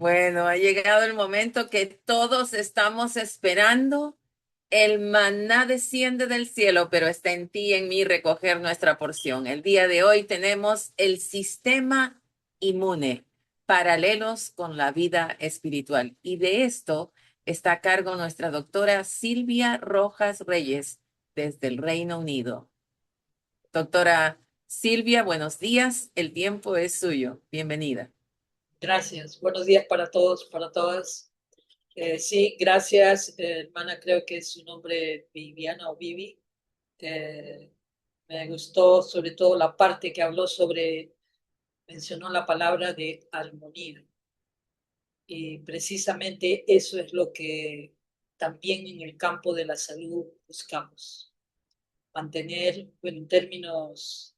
Bueno, ha llegado el momento que todos estamos esperando. El maná desciende del cielo, pero está en ti y en mí recoger nuestra porción. El día de hoy tenemos el sistema inmune, paralelos con la vida espiritual. Y de esto está a cargo nuestra doctora Silvia Rojas Reyes desde el Reino Unido. Doctora Silvia, buenos días. El tiempo es suyo. Bienvenida. Gracias. Buenos días para todos, para todas. Sí, gracias, hermana. Creo que es su nombre Viviana o Vivi. Eh, Me gustó sobre todo la parte que habló sobre, mencionó la palabra de armonía. Y precisamente eso es lo que también en el campo de la salud buscamos. Mantener, bueno, en términos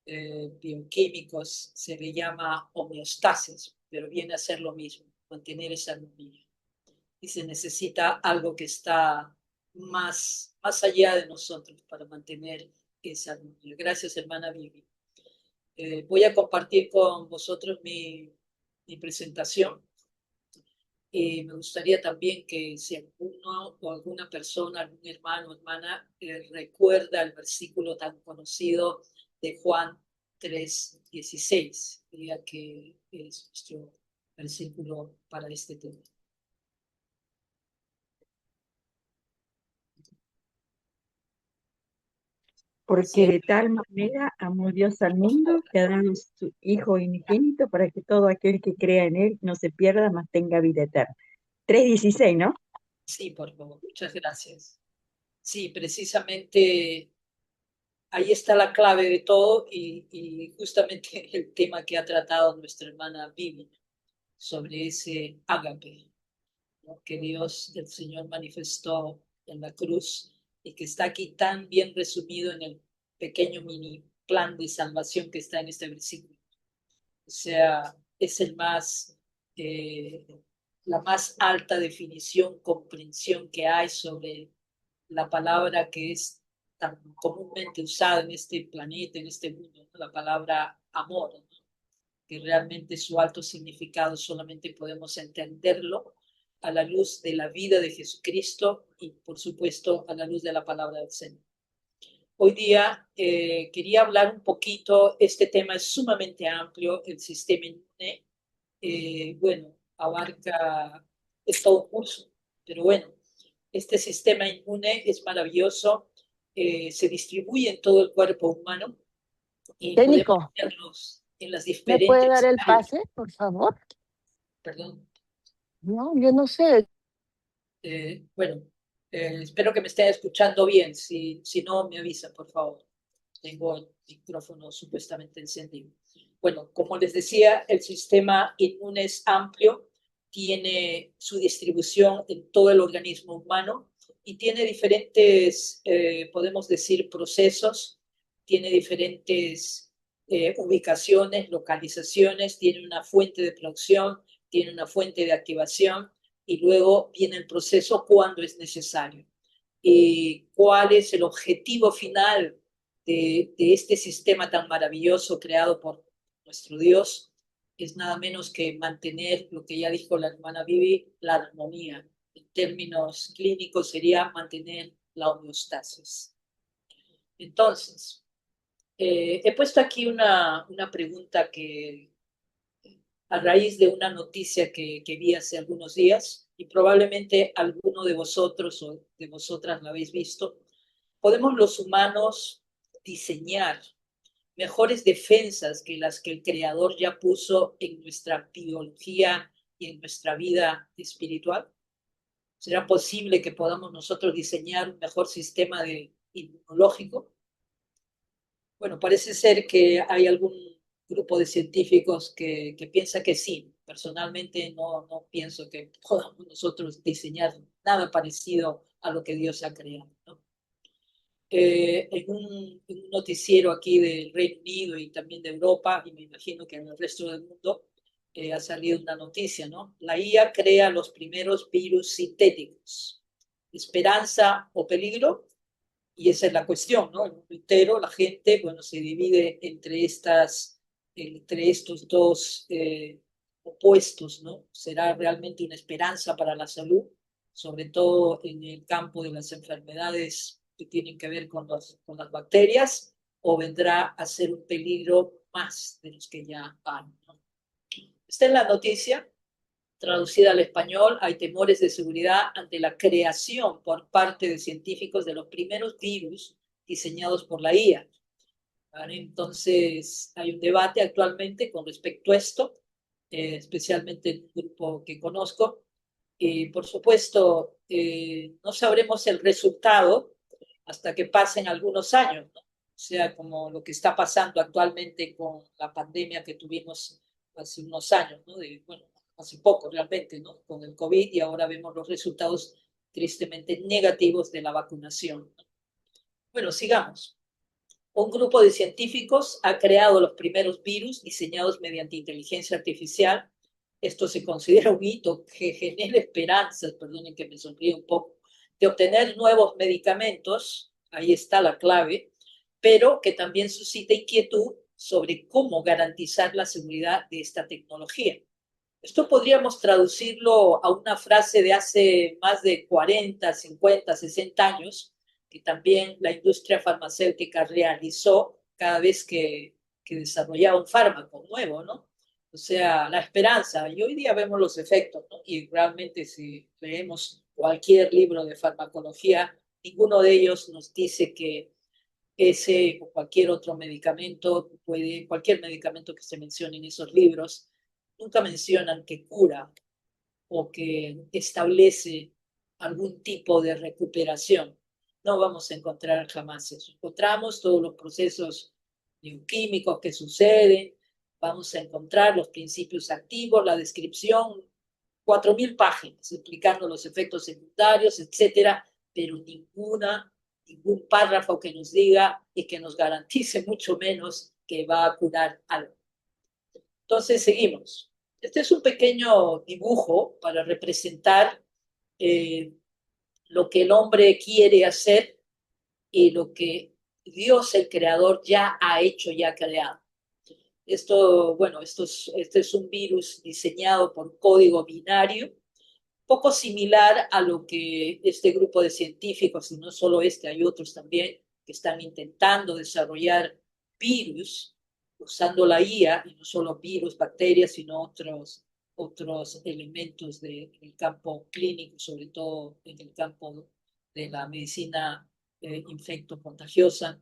bioquímicos se le llama homeostasis, pero viene a ser lo mismo, mantener esa armonía. Y se necesita algo que está más allá de nosotros para mantener esa armonía. Gracias, hermana Vivi. Voy a compartir con vosotros mi presentación. Me gustaría también que si alguno o alguna persona, algún hermano o hermana recuerda el versículo tan conocido de Juan 3:16, diría que es nuestro versículo para este tema. Porque Sí, de tal manera amó Dios al mundo que ha dado su Hijo unigénito para que todo aquel que crea en Él no se pierda, mas tenga vida eterna. 3:16, ¿no? sí, por favor, muchas gracias. Sí, precisamente ahí está la clave de todo y justamente el tema que ha tratado nuestra hermana Vivi sobre ese ágape, ¿no? Que Dios, el Señor, manifestó en la cruz y que está aquí tan bien resumido en el pequeño mini plan de salvación que está en este versículo. O sea, es eh, la más alta definición, comprensión que hay sobre la palabra que es tan comúnmente usada en este planeta, en este mundo, ¿no? La palabra amor, ¿no? Que realmente su alto significado solamente podemos entenderlo a la luz de la vida de Jesucristo y, por supuesto, a la luz de la palabra del Señor. Hoy día quería hablar un poquito, este tema es sumamente amplio, el sistema inmune, bueno, abarca, es todo un curso, pero bueno, este sistema inmune es maravilloso, se distribuye en todo el cuerpo humano y podemos Técnico, verlos en las ¿me puede dar diferentes el áreas. pase, por favor? Perdón. No, yo no sé. Bueno, espero que me estén escuchando bien. Si no, me avisa, por favor. Tengo el micrófono supuestamente encendido. Bueno, como les decía, el sistema inmune es amplio, tiene su distribución en todo el organismo humano y tiene diferentes, podemos decir, procesos, tiene diferentes ubicaciones, localizaciones, tiene una fuente de producción, tiene una fuente de activación y luego viene el proceso cuando es necesario. ¿Cuál es el objetivo final de este sistema tan maravilloso creado por nuestro Dios? Es nada menos que mantener lo que ya dijo la hermana Vivi, la armonía. En términos clínicos sería mantener la homeostasis. Entonces, he puesto aquí una pregunta que a raíz de una noticia que vi hace algunos días y probablemente alguno de vosotros o de vosotras la habéis visto. ¿Podemos los humanos diseñar mejores defensas que las que el Creador ya puso en nuestra biología y en nuestra vida espiritual? ¿Será posible que podamos nosotros diseñar un mejor sistema inmunológico? Bueno, parece ser que hay algún grupo de científicos que piensa que sí. Personalmente no pienso que podamos nosotros diseñar nada parecido a lo que Dios ha creado, ¿no? En un noticiero aquí del Reino Unido y también de Europa, y me imagino que en el resto del mundo, ha salido una noticia, ¿no? La IA crea los primeros virus sintéticos. ¿Esperanza o peligro? Y esa es la cuestión, ¿no? El mundo entero, la gente, bueno, se divide entre estos dos opuestos, ¿no? Será realmente una esperanza para la salud, sobre todo en el campo de las enfermedades que tienen que ver con las bacterias, o vendrá a ser un peligro más de los que ya hay, ¿no? Está en la noticia, traducida al español. Hay temores de seguridad ante la creación por parte de científicos de los primeros virus diseñados por la IA. ¿Vale? Entonces, hay un debate actualmente con respecto a esto, especialmente en un grupo que conozco. Por supuesto, no sabremos el resultado hasta que pasen algunos años, ¿no? O sea, como lo que está pasando actualmente con la pandemia que tuvimos hace unos años, ¿no? Bueno, hace poco realmente, ¿no? Con el COVID, y ahora vemos los resultados tristemente negativos de la vacunación, ¿no? Bueno, sigamos. Un grupo de científicos ha creado los primeros virus diseñados mediante inteligencia artificial. Esto se considera un hito que genera esperanzas, perdonen que me sonríe un poco, de obtener nuevos medicamentos, ahí está la clave, pero que también suscita inquietud sobre cómo garantizar la seguridad de esta tecnología. Esto podríamos traducirlo a una frase de hace más de 40, 50, 60 años, que también la industria farmacéutica realizó cada vez que desarrollaba un fármaco nuevo, ¿no? O sea, la esperanza. Y hoy día vemos los efectos, ¿no? Y realmente si leemos cualquier libro de farmacología, ninguno de ellos nos dice que ese o cualquier otro medicamento cualquier medicamento que se mencione en esos libros, nunca mencionan que cura o que establece algún tipo de recuperación. No vamos a encontrar jamás eso. Encontramos todos los procesos bioquímicos que suceden, vamos a encontrar los principios activos, la descripción, 4.000 páginas explicando los efectos secundarios, etcétera, pero ningún párrafo que nos diga y que nos garantice mucho menos que va a curar algo. Entonces, seguimos. Este es un pequeño dibujo para representar eh, lo que el hombre quiere hacer y lo que Dios, el creador, ya ha hecho, ya ha creado. Este es un virus diseñado por código binario, poco similar a lo que este grupo de científicos, y no solo este, hay otros también, que están intentando desarrollar virus usando la IA, y no solo virus, bacterias, sino otros elementos del campo clínico, sobre todo en el campo de la medicina infecto-contagiosa,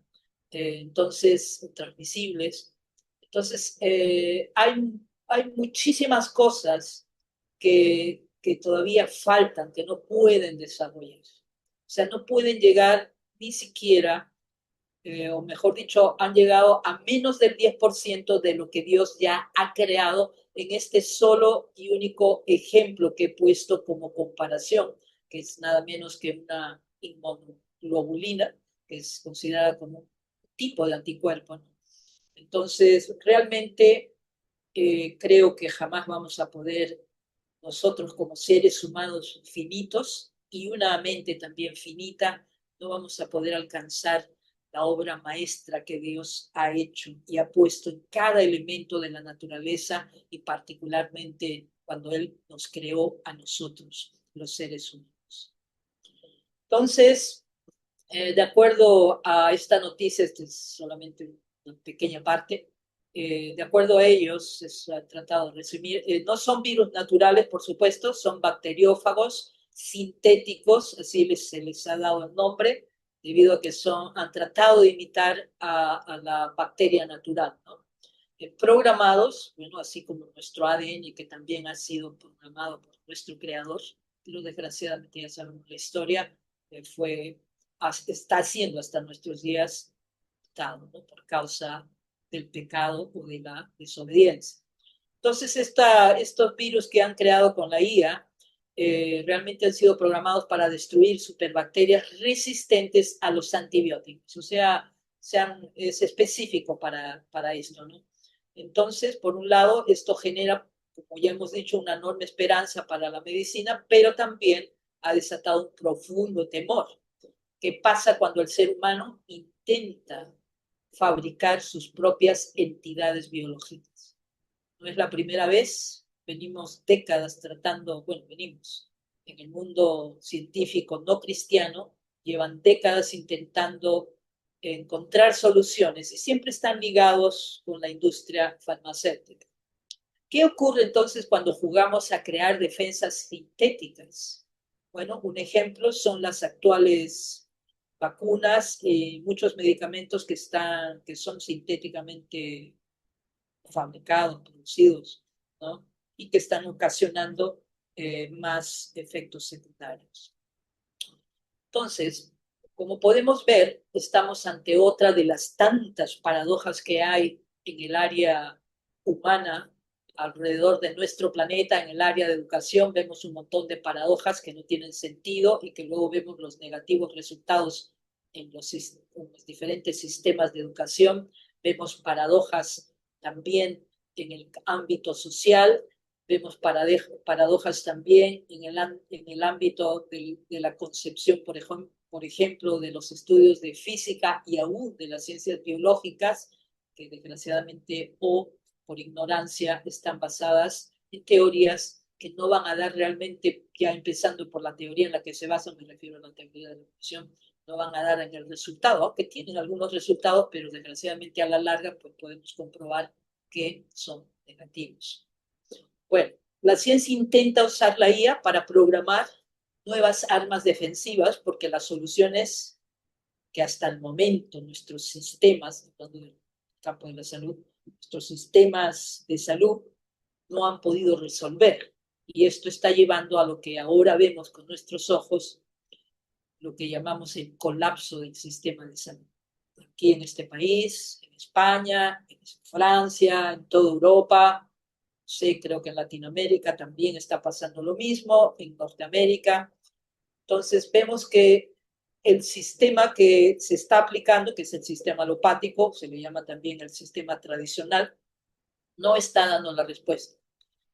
entonces transmisibles. Entonces, hay muchísimas cosas que todavía faltan, que no pueden desarrollar. O sea, no pueden llegar ni siquiera, o mejor dicho, han llegado a menos del 10% de lo que Dios ya ha creado en este solo y único ejemplo que he puesto como comparación, que es nada menos que una inmunoglobulina, que es considerada como un tipo de anticuerpo, ¿no? Entonces, realmente creo que jamás vamos a poder nosotros como seres humanos finitos y una mente también finita, no vamos a poder alcanzar la obra maestra que Dios ha hecho y ha puesto en cada elemento de la naturaleza, y particularmente cuando Él nos creó a nosotros, los seres humanos. Entonces, de acuerdo a esta noticia, esta es solamente una pequeña parte, de acuerdo a ellos, se ha tratado de resumir, no son virus naturales, por supuesto, son bacteriófagos sintéticos, así se les ha dado el nombre, debido a que han tratado de imitar a la bacteria natural, ¿no? Programados, bueno, así como nuestro ADN, que también ha sido programado por nuestro creador, pero desgraciadamente ya sabemos la historia, está siendo hasta nuestros días quitado, ¿no? Por causa del pecado o de la desobediencia. Entonces, estos virus que han creado con la IA realmente han sido programados para destruir superbacterias resistentes a los antibióticos. O sea, es específico para esto, ¿no? Entonces, por un lado, esto genera, como ya hemos dicho, una enorme esperanza para la medicina, pero también ha desatado un profundo temor. ¿Qué pasa cuando el ser humano intenta fabricar sus propias entidades biológicas? No es la primera vez venimos décadas tratando, bueno, venimos en el mundo científico no cristiano, llevan décadas intentando encontrar soluciones y siempre están ligados con la industria farmacéutica. ¿Qué ocurre entonces cuando jugamos a crear defensas sintéticas? Bueno, un ejemplo son las actuales vacunas y muchos medicamentos que son sintéticamente fabricados, producidos, ¿no? Y que están ocasionando más efectos secundarios. Entonces, como podemos ver, estamos ante otra de las tantas paradojas que hay en el área humana alrededor de nuestro planeta, en el área de educación, vemos un montón de paradojas que no tienen sentido y que luego vemos los negativos resultados en los diferentes sistemas de educación. Vemos paradojas también en el ámbito social, vemos paradojas también en el ámbito de la concepción, por ejemplo, de los estudios de física y aún de las ciencias biológicas, que desgraciadamente o por ignorancia están basadas en teorías que no van a dar realmente, ya empezando por la teoría en la que se basan, me refiero a la teoría de la evolución, no van a dar en el resultado, aunque tienen algunos resultados, pero desgraciadamente a la larga pues podemos comprobar que son negativos. Bueno, la ciencia intenta usar la IA para programar nuevas armas defensivas porque las soluciones que hasta el momento nuestros sistemas, hablando del campo de la salud, nuestros sistemas de salud no han podido resolver. Y esto está llevando a lo que ahora vemos con nuestros ojos, lo que llamamos el colapso del sistema de salud. Aquí en este país, en España, en Francia, en toda Europa, sí, creo que en Latinoamérica también está pasando lo mismo, en Norteamérica. Entonces vemos que el sistema que se está aplicando, que es el sistema alopático, se le llama también el sistema tradicional, no está dando la respuesta.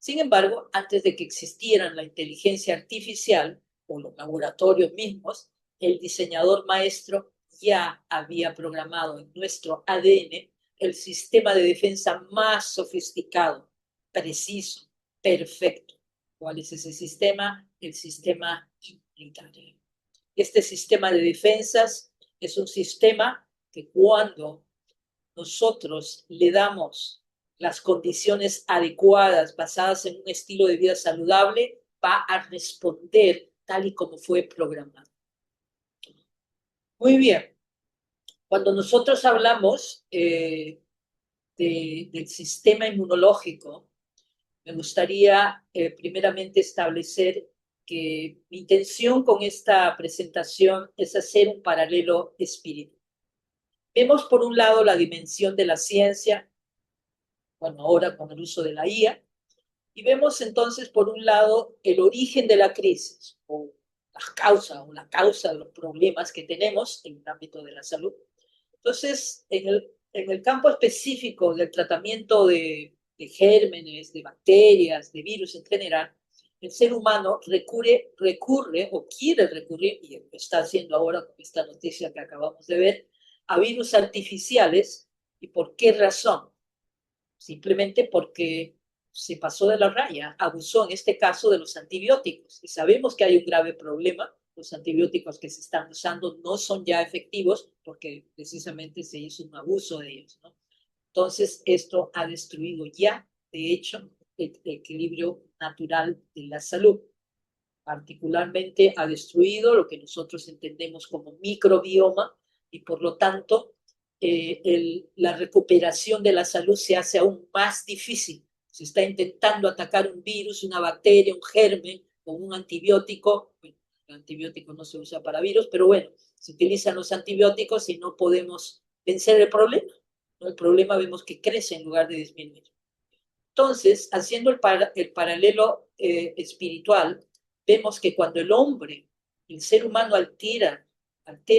Sin embargo, antes de que existieran la inteligencia artificial o los laboratorios mismos, el diseñador maestro ya había programado en nuestro ADN el sistema de defensa más sofisticado, preciso, perfecto. ¿Cuál es ese sistema? El sistema inmunitario. Este sistema de defensas es un sistema que cuando nosotros le damos las condiciones adecuadas basadas en un estilo de vida saludable, va a responder tal y como fue programado. Muy bien. Cuando nosotros hablamos del sistema inmunológico, me gustaría primeramente establecer que mi intención con esta presentación es hacer un paralelo espiritual. Vemos por un lado la dimensión de la ciencia, bueno, ahora con el uso de la IA, y vemos entonces por un lado el origen de la crisis, o la causa de los problemas que tenemos en el ámbito de la salud. Entonces, en el campo específico del tratamiento de gérmenes, de bacterias, de virus en general, el ser humano recurre o quiere recurrir, y lo está haciendo ahora con esta noticia que acabamos de ver, a virus artificiales. ¿Y por qué razón? Simplemente porque se pasó de la raya, abusó en este caso de los antibióticos. Y sabemos que hay un grave problema. Los antibióticos que se están usando no son ya efectivos porque precisamente se hizo un abuso de ellos, ¿no? Entonces, esto ha destruido ya, de hecho, el equilibrio natural de la salud. Particularmente ha destruido lo que nosotros entendemos como microbioma y por lo tanto la recuperación de la salud se hace aún más difícil. Se está intentando atacar un virus, una bacteria, un germen con un antibiótico. Bueno, el antibiótico no se usa para virus, pero bueno, se utilizan los antibióticos y no podemos vencer el problema, ¿no? El problema vemos que crece en lugar de disminuir. Entonces, haciendo el paralelo espiritual, vemos que cuando el hombre, el ser humano altera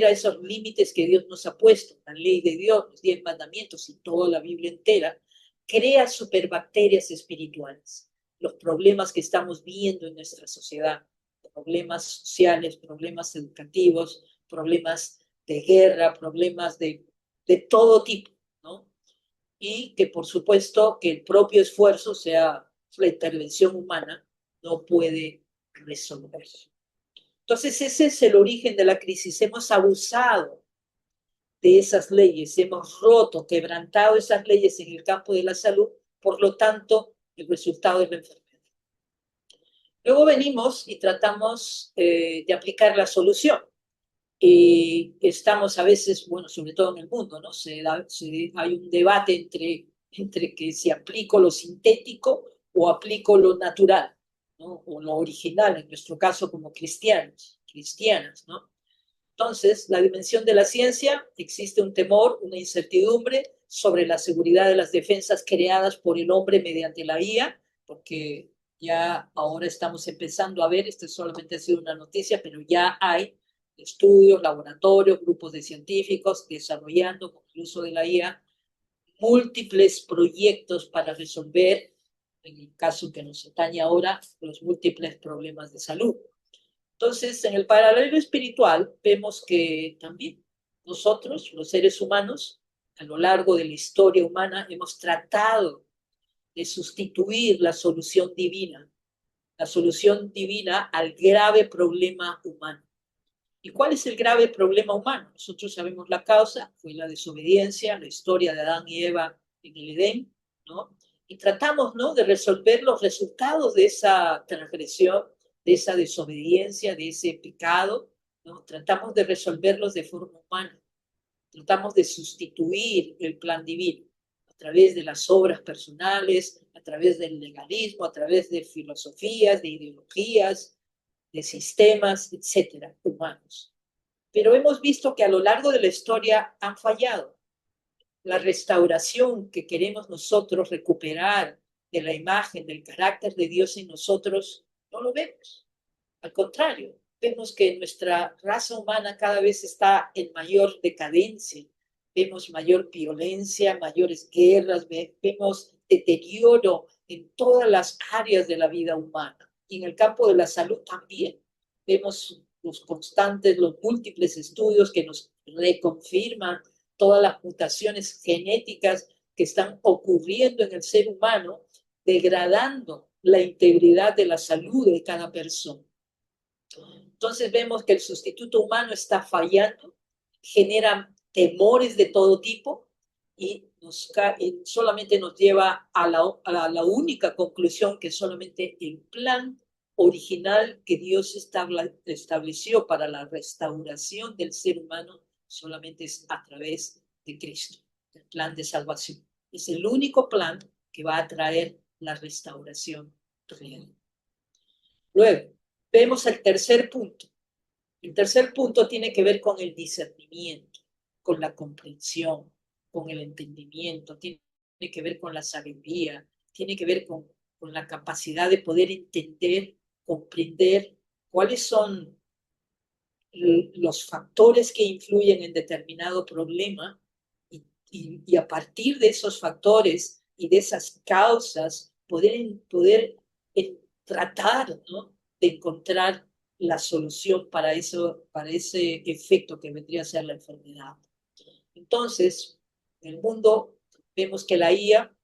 esos límites que Dios nos ha puesto, la ley de Dios, los 10 mandamientos y toda la Biblia entera, crea superbacterias espirituales. Los problemas que estamos viendo en nuestra sociedad, problemas sociales, problemas educativos, problemas de guerra, problemas de todo tipo, ¿no? Y que por supuesto que el propio esfuerzo, sea la intervención humana no puede resolver. Entonces ese es el origen de la crisis. Hemos abusado de esas leyes, hemos roto, quebrantado esas leyes en el campo de la salud, por lo tanto, el resultado es la enfermedad. Luego venimos y tratamos de aplicar la solución. Y estamos a veces, bueno, sobre todo en el mundo, ¿no? Hay un debate entre que si aplico lo sintético o aplico lo natural, ¿no? O lo original, en nuestro caso como cristianos, cristianas, ¿no? Entonces, la dimensión de la ciencia, existe un temor, una incertidumbre sobre la seguridad de las defensas creadas por el hombre mediante la IA, porque ya ahora estamos empezando a ver, esto solamente ha sido una noticia, pero ya hay estudios, laboratorios, grupos de científicos desarrollando con el uso de la IA múltiples proyectos para resolver, en el caso que nos atañe ahora, los múltiples problemas de salud. Entonces, en el paralelo espiritual, vemos que también nosotros, los seres humanos, a lo largo de la historia humana, hemos tratado de sustituir la solución divina al grave problema humano. ¿Y cuál es el grave problema humano? Nosotros sabemos la causa, fue la desobediencia, la historia de Adán y Eva en el Edén, ¿no? Y tratamos, ¿no?, de resolver los resultados de esa transgresión, de esa desobediencia, de ese pecado, ¿no? Tratamos de resolverlos de forma humana. Tratamos de sustituir el plan divino a través de las obras personales, a través del legalismo, a través de filosofías, de ideologías, de sistemas, etcétera, humanos. Pero hemos visto que a lo largo de la historia han fallado. La restauración que queremos nosotros recuperar de la imagen, del carácter de Dios en nosotros, no lo vemos. Al contrario, vemos que nuestra raza humana cada vez está en mayor decadencia. Vemos mayor violencia, mayores guerras, vemos deterioro en todas las áreas de la vida humana. Y en el campo de la salud también. Vemos los constantes, los múltiples estudios que nos reconfirman todas las mutaciones genéticas que están ocurriendo en el ser humano, degradando la integridad de la salud de cada persona. Entonces vemos que el sustituto humano está fallando, genera temores de todo tipo y solamente nos lleva a la única conclusión, que solamente el plan original que Dios estableció para la restauración del ser humano solamente es a través de Cristo, el plan de salvación. Es el único plan que va a traer la restauración real. Luego, vemos el tercer punto. El tercer punto tiene que ver con el discernimiento, con la comprensión, con el entendimiento, tiene que ver con la sabiduría, tiene que ver con la capacidad de poder entender, comprender cuáles son los factores que influyen en determinado problema y a partir de esos factores y de esas causas poder tratar, ¿no?, de encontrar la solución para ese efecto que vendría a ser la enfermedad. Entonces, en el mundo vemos que la IA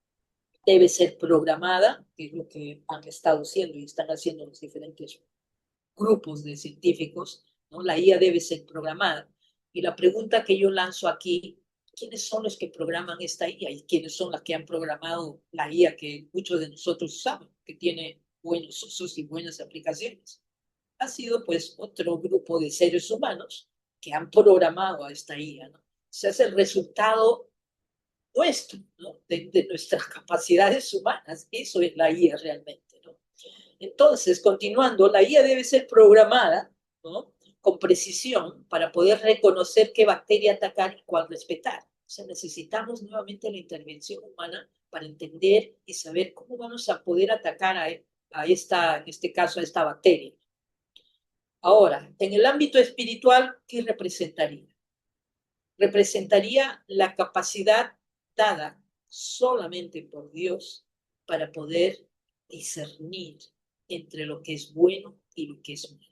debe ser programada, que es lo que han estado haciendo y están haciendo los diferentes grupos de científicos, ¿no? La IA debe ser programada. Y la pregunta que yo lanzo aquí, ¿quiénes son los que programan esta IA y quiénes son las que han programado la IA que muchos de nosotros usamos, que tiene buenos usos y buenas aplicaciones? Ha sido pues otro grupo de seres humanos que han programado a esta IA, ¿no? Se hace el resultado nuestro, ¿no?, de nuestras capacidades humanas. Eso es la IA realmente, ¿no? Entonces, continuando, la IA debe ser programada, ¿no?, con precisión para poder reconocer qué bacteria atacar y cuál respetar. O sea, necesitamos nuevamente la intervención humana para entender y saber cómo vamos a poder atacar en este caso, a esta bacteria. Ahora, en el ámbito espiritual, ¿qué representaría? Representaría la capacidad dada solamente por Dios para poder discernir entre lo que es bueno y lo que es malo.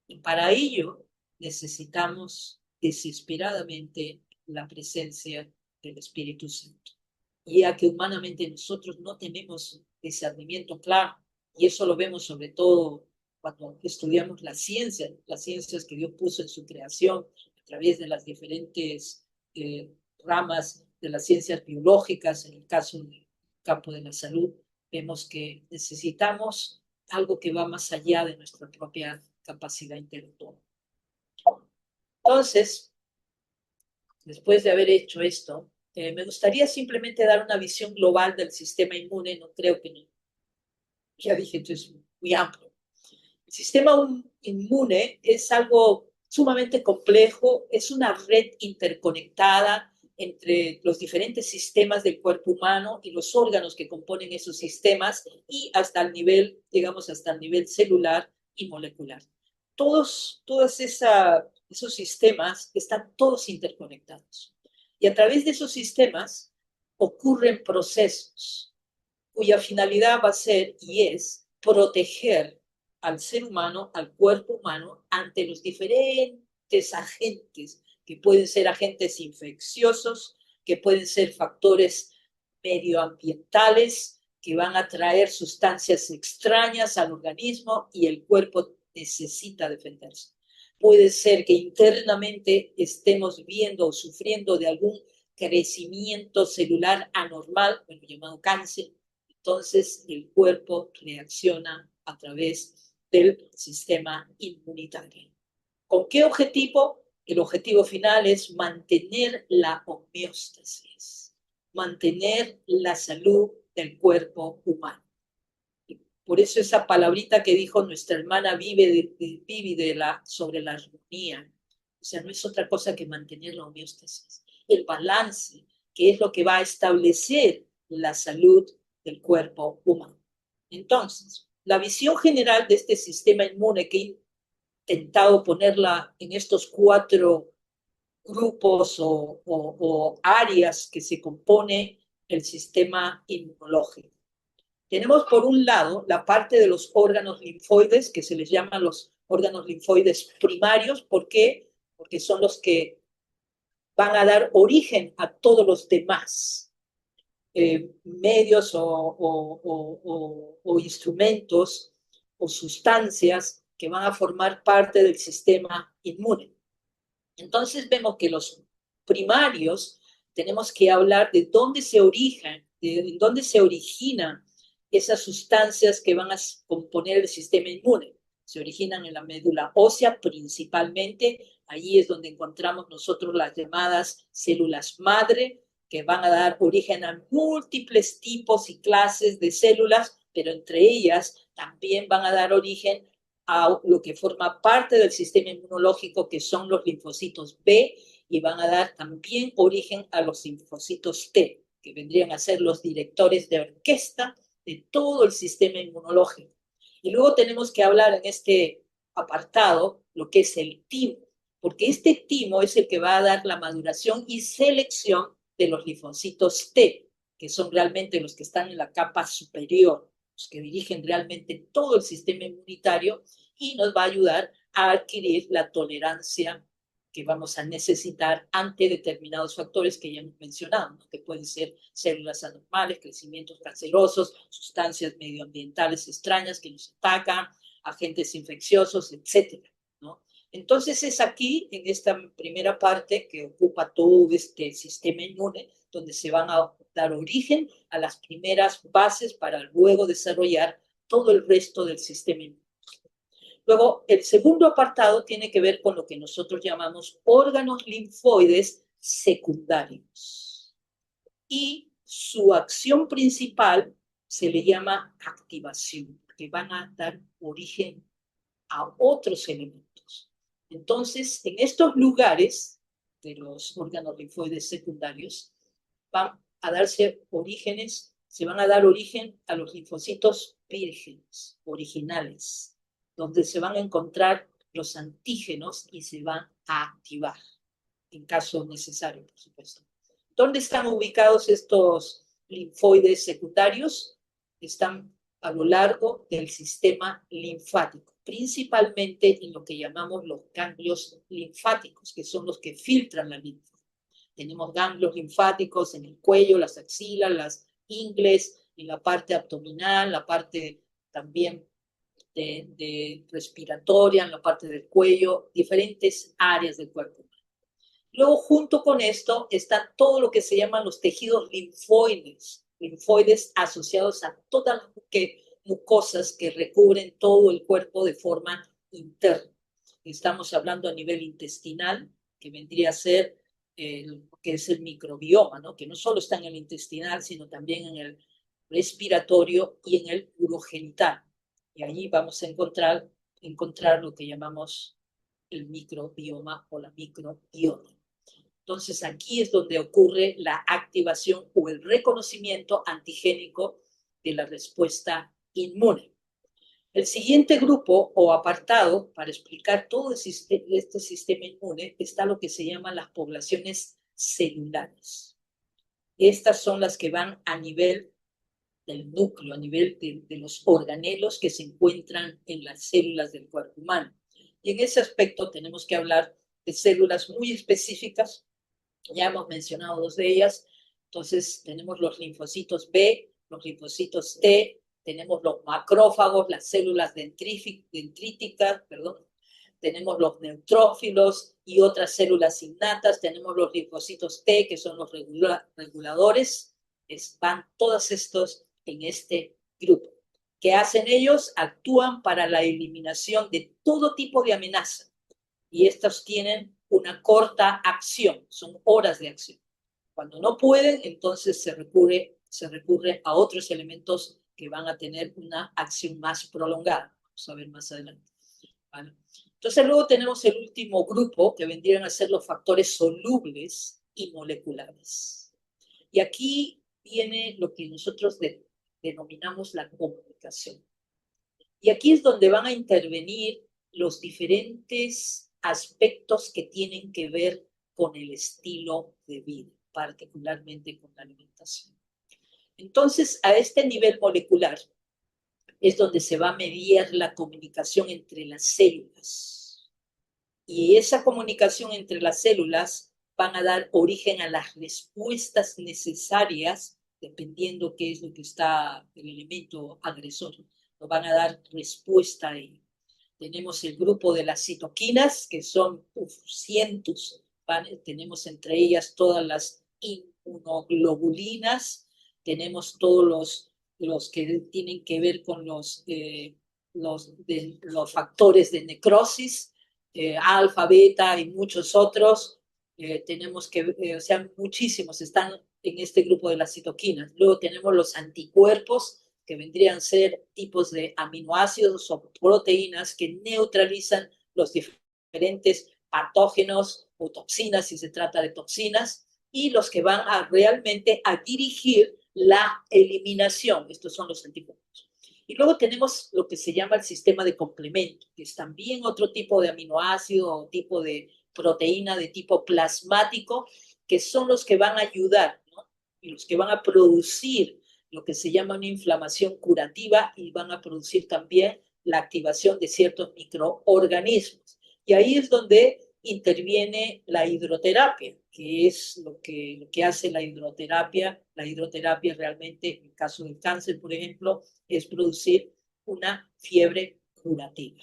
Y para ello necesitamos desesperadamente la presencia del Espíritu Santo, ya que humanamente nosotros no tenemos discernimiento claro. Y eso lo vemos sobre todo cuando estudiamos las ciencias que Dios puso en su creación a través de las diferentes ramas de las ciencias biológicas, en el caso del campo de la salud, vemos que necesitamos algo que va más allá de nuestra propia capacidad intelectual. Entonces, después de haber hecho esto, me gustaría simplemente dar una visión global del sistema inmune. No creo que no. Ya dije, esto es muy amplio. El sistema inmune es algo sumamente complejo, es una red interconectada entre los diferentes sistemas del cuerpo humano y los órganos que componen esos sistemas y hasta el nivel, digamos, hasta el nivel celular y molecular. Todos esos sistemas están todos interconectados. Y a través de esos sistemas ocurren procesos cuya finalidad va a ser y es proteger al ser humano, al cuerpo humano, ante los diferentes agentes, que pueden ser agentes infecciosos, que pueden ser factores medioambientales, que van a traer sustancias extrañas al organismo y el cuerpo necesita defenderse. Puede ser que internamente estemos viendo o sufriendo de algún crecimiento celular anormal, bueno, llamado cáncer. Entonces el cuerpo reacciona a través del sistema inmunitario. ¿Con qué objetivo? El objetivo final es mantener la homeostasis, mantener la salud del cuerpo humano. Por eso esa palabrita que dijo nuestra hermana Vivi sobre la armonía, o sea, no es otra cosa que mantener la homeostasis, el balance, que es lo que va a establecer la salud del cuerpo humano. Entonces, la visión general de este sistema inmune que he intentado ponerla en estos 4 grupos o áreas que se compone el sistema inmunológico. Tenemos por un lado la parte de los órganos linfoides, que se les llaman los órganos linfoides primarios. ¿Por qué? Porque son los que van a dar origen a todos los demás medios o instrumentos o sustancias que van a formar parte del sistema inmune. Entonces vemos que los primarios tenemos que hablar de dónde se originan esas sustancias que van a componer el sistema inmune. Se originan en la médula ósea principalmente. Allí es donde encontramos nosotros las llamadas células madre, que van a dar origen a múltiples tipos y clases de células, pero entre ellas también van a dar origen a lo que forma parte del sistema inmunológico, que son los linfocitos B, y van a dar también origen a los linfocitos T, que vendrían a ser los directores de orquesta de todo el sistema inmunológico. Y luego tenemos que hablar en este apartado lo que es el timo, porque este timo es el que va a dar la maduración y selección de los linfocitos T, que son realmente los que están en la capa superior, los que dirigen realmente todo el sistema inmunitario y nos va a ayudar a adquirir la tolerancia que vamos a necesitar ante determinados factores que ya hemos mencionado, ¿no? Que pueden ser células anormales, crecimientos cancerosos, sustancias medioambientales extrañas que nos atacan, agentes infecciosos, etcétera, ¿no? Entonces es aquí, en esta primera parte que ocupa todo este sistema inmune, donde se van a dar origen a las primeras bases para luego desarrollar todo el resto del sistema inmune. Luego, el segundo apartado tiene que ver con lo que nosotros llamamos órganos linfoides secundarios. Y su acción principal se le llama activación, que van a dar origen a otros elementos. Entonces, en estos lugares de los órganos linfoides secundarios, van a darse orígenes, se van a dar origen a los linfocitos vírgenes, originales, donde se van a encontrar los antígenos y se van a activar, en caso necesario, por supuesto. ¿Dónde están ubicados estos linfoides secundarios? Están a lo largo del sistema linfático, principalmente en lo que llamamos los ganglios linfáticos, que son los que filtran la linfa. Tenemos ganglios linfáticos en el cuello, las axilas, las ingles, en la parte abdominal, la parte también de respiratoria, en la parte del cuello, diferentes áreas del cuerpo. Luego, junto con esto, está todo lo que se llaman los tejidos linfoides asociados a todas las mucosas que recubren todo el cuerpo de forma interna. Estamos hablando a nivel intestinal, que vendría a ser que es el microbioma, ¿no? Que no solo está en el intestinal, sino también en el respiratorio y en el urogenital. Y allí vamos a encontrar lo que llamamos el microbioma o la microbiota. Entonces aquí es donde ocurre la activación o el reconocimiento antigénico de la respuesta inmune. El siguiente grupo o apartado para explicar todo este sistema inmune está lo que se llaman las poblaciones celulares. Estas son las que van a nivel del núcleo, a nivel de los organelos que se encuentran en las células del cuerpo humano. Y en ese aspecto tenemos que hablar de células muy específicas. Ya hemos mencionado dos de ellas. Entonces tenemos los linfocitos B, los linfocitos T, tenemos los macrófagos, las células dendríticas, tenemos los neutrófilos y otras células innatas, tenemos los linfocitos T, que son los reguladores. Van todos estos en este grupo. ¿Qué hacen ellos? Actúan para la eliminación de todo tipo de amenaza. Y estos tienen una corta acción, son horas de acción. Cuando no pueden, entonces se recurre a otros elementos que van a tener una acción más prolongada. Vamos a ver más adelante. ¿Vale? Entonces luego tenemos el último grupo, que vendrían a ser los factores solubles y moleculares. Y aquí viene lo que nosotros denominamos la comunicación. Y aquí es donde van a intervenir los diferentes aspectos que tienen que ver con el estilo de vida, particularmente con la alimentación. Entonces, a este nivel molecular es donde se va a medir la comunicación entre las células. Y esa comunicación entre las células van a dar origen a las respuestas necesarias, dependiendo qué es lo que está el elemento agresor, nos van a dar respuesta a ello. Tenemos el grupo de las citoquinas, que son cientos, ¿vale? Tenemos entre ellas todas las inmunoglobulinas, tenemos todos los que tienen que ver con los factores de necrosis, alfa, beta y muchos otros. Tenemos que, o sea, muchísimos están en este grupo de las citoquinas. Luego tenemos los anticuerpos, que vendrían a ser tipos de aminoácidos o proteínas que neutralizan los diferentes patógenos o toxinas, si se trata de toxinas, y los que van a realmente a dirigir la eliminación. Estos son los anticuerpos. Y luego tenemos lo que se llama el sistema de complemento, que es también otro tipo de aminoácido o tipo de proteína de tipo plasmático, que son los que van a ayudar, ¿no? Y los que van a producir lo que se llama una inflamación curativa y van a producir también la activación de ciertos microorganismos. Y ahí es donde interviene la hidroterapia, que es lo que hace la hidroterapia. La hidroterapia realmente, en el caso del cáncer, por ejemplo, es producir una fiebre curativa.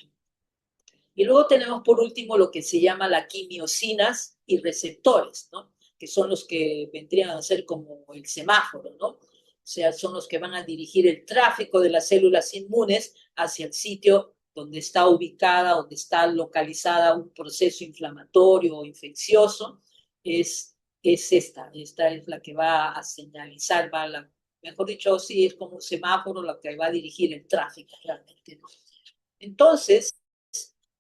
Y luego tenemos por último lo que se llama las quimiosinas y receptores, ¿no? Que son los que vendrían a ser como el semáforo, ¿no? O sea, son los que van a dirigir el tráfico de las células inmunes hacia el sitio donde está ubicada, donde está localizada un proceso inflamatorio o infeccioso. Es esta es la que va a señalizar, mejor dicho, sí, es como un semáforo la que va a dirigir el tráfico realmente, ¿no? Entonces,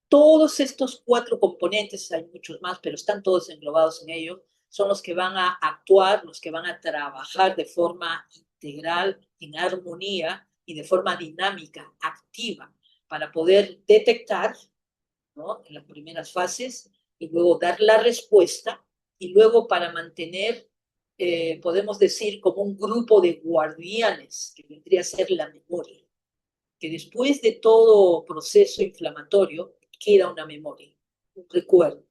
todos estos 4 componentes, hay muchos más, pero están todos englobados en ello, son los que van a actuar, los que van a trabajar de forma integral, en armonía y de forma dinámica, activa, para poder detectar, ¿no?, en las primeras fases y luego dar la respuesta y luego para mantener, podemos decir, como un grupo de guardianes, que vendría a ser la memoria, que después de todo proceso inflamatorio queda una memoria, un recuerdo.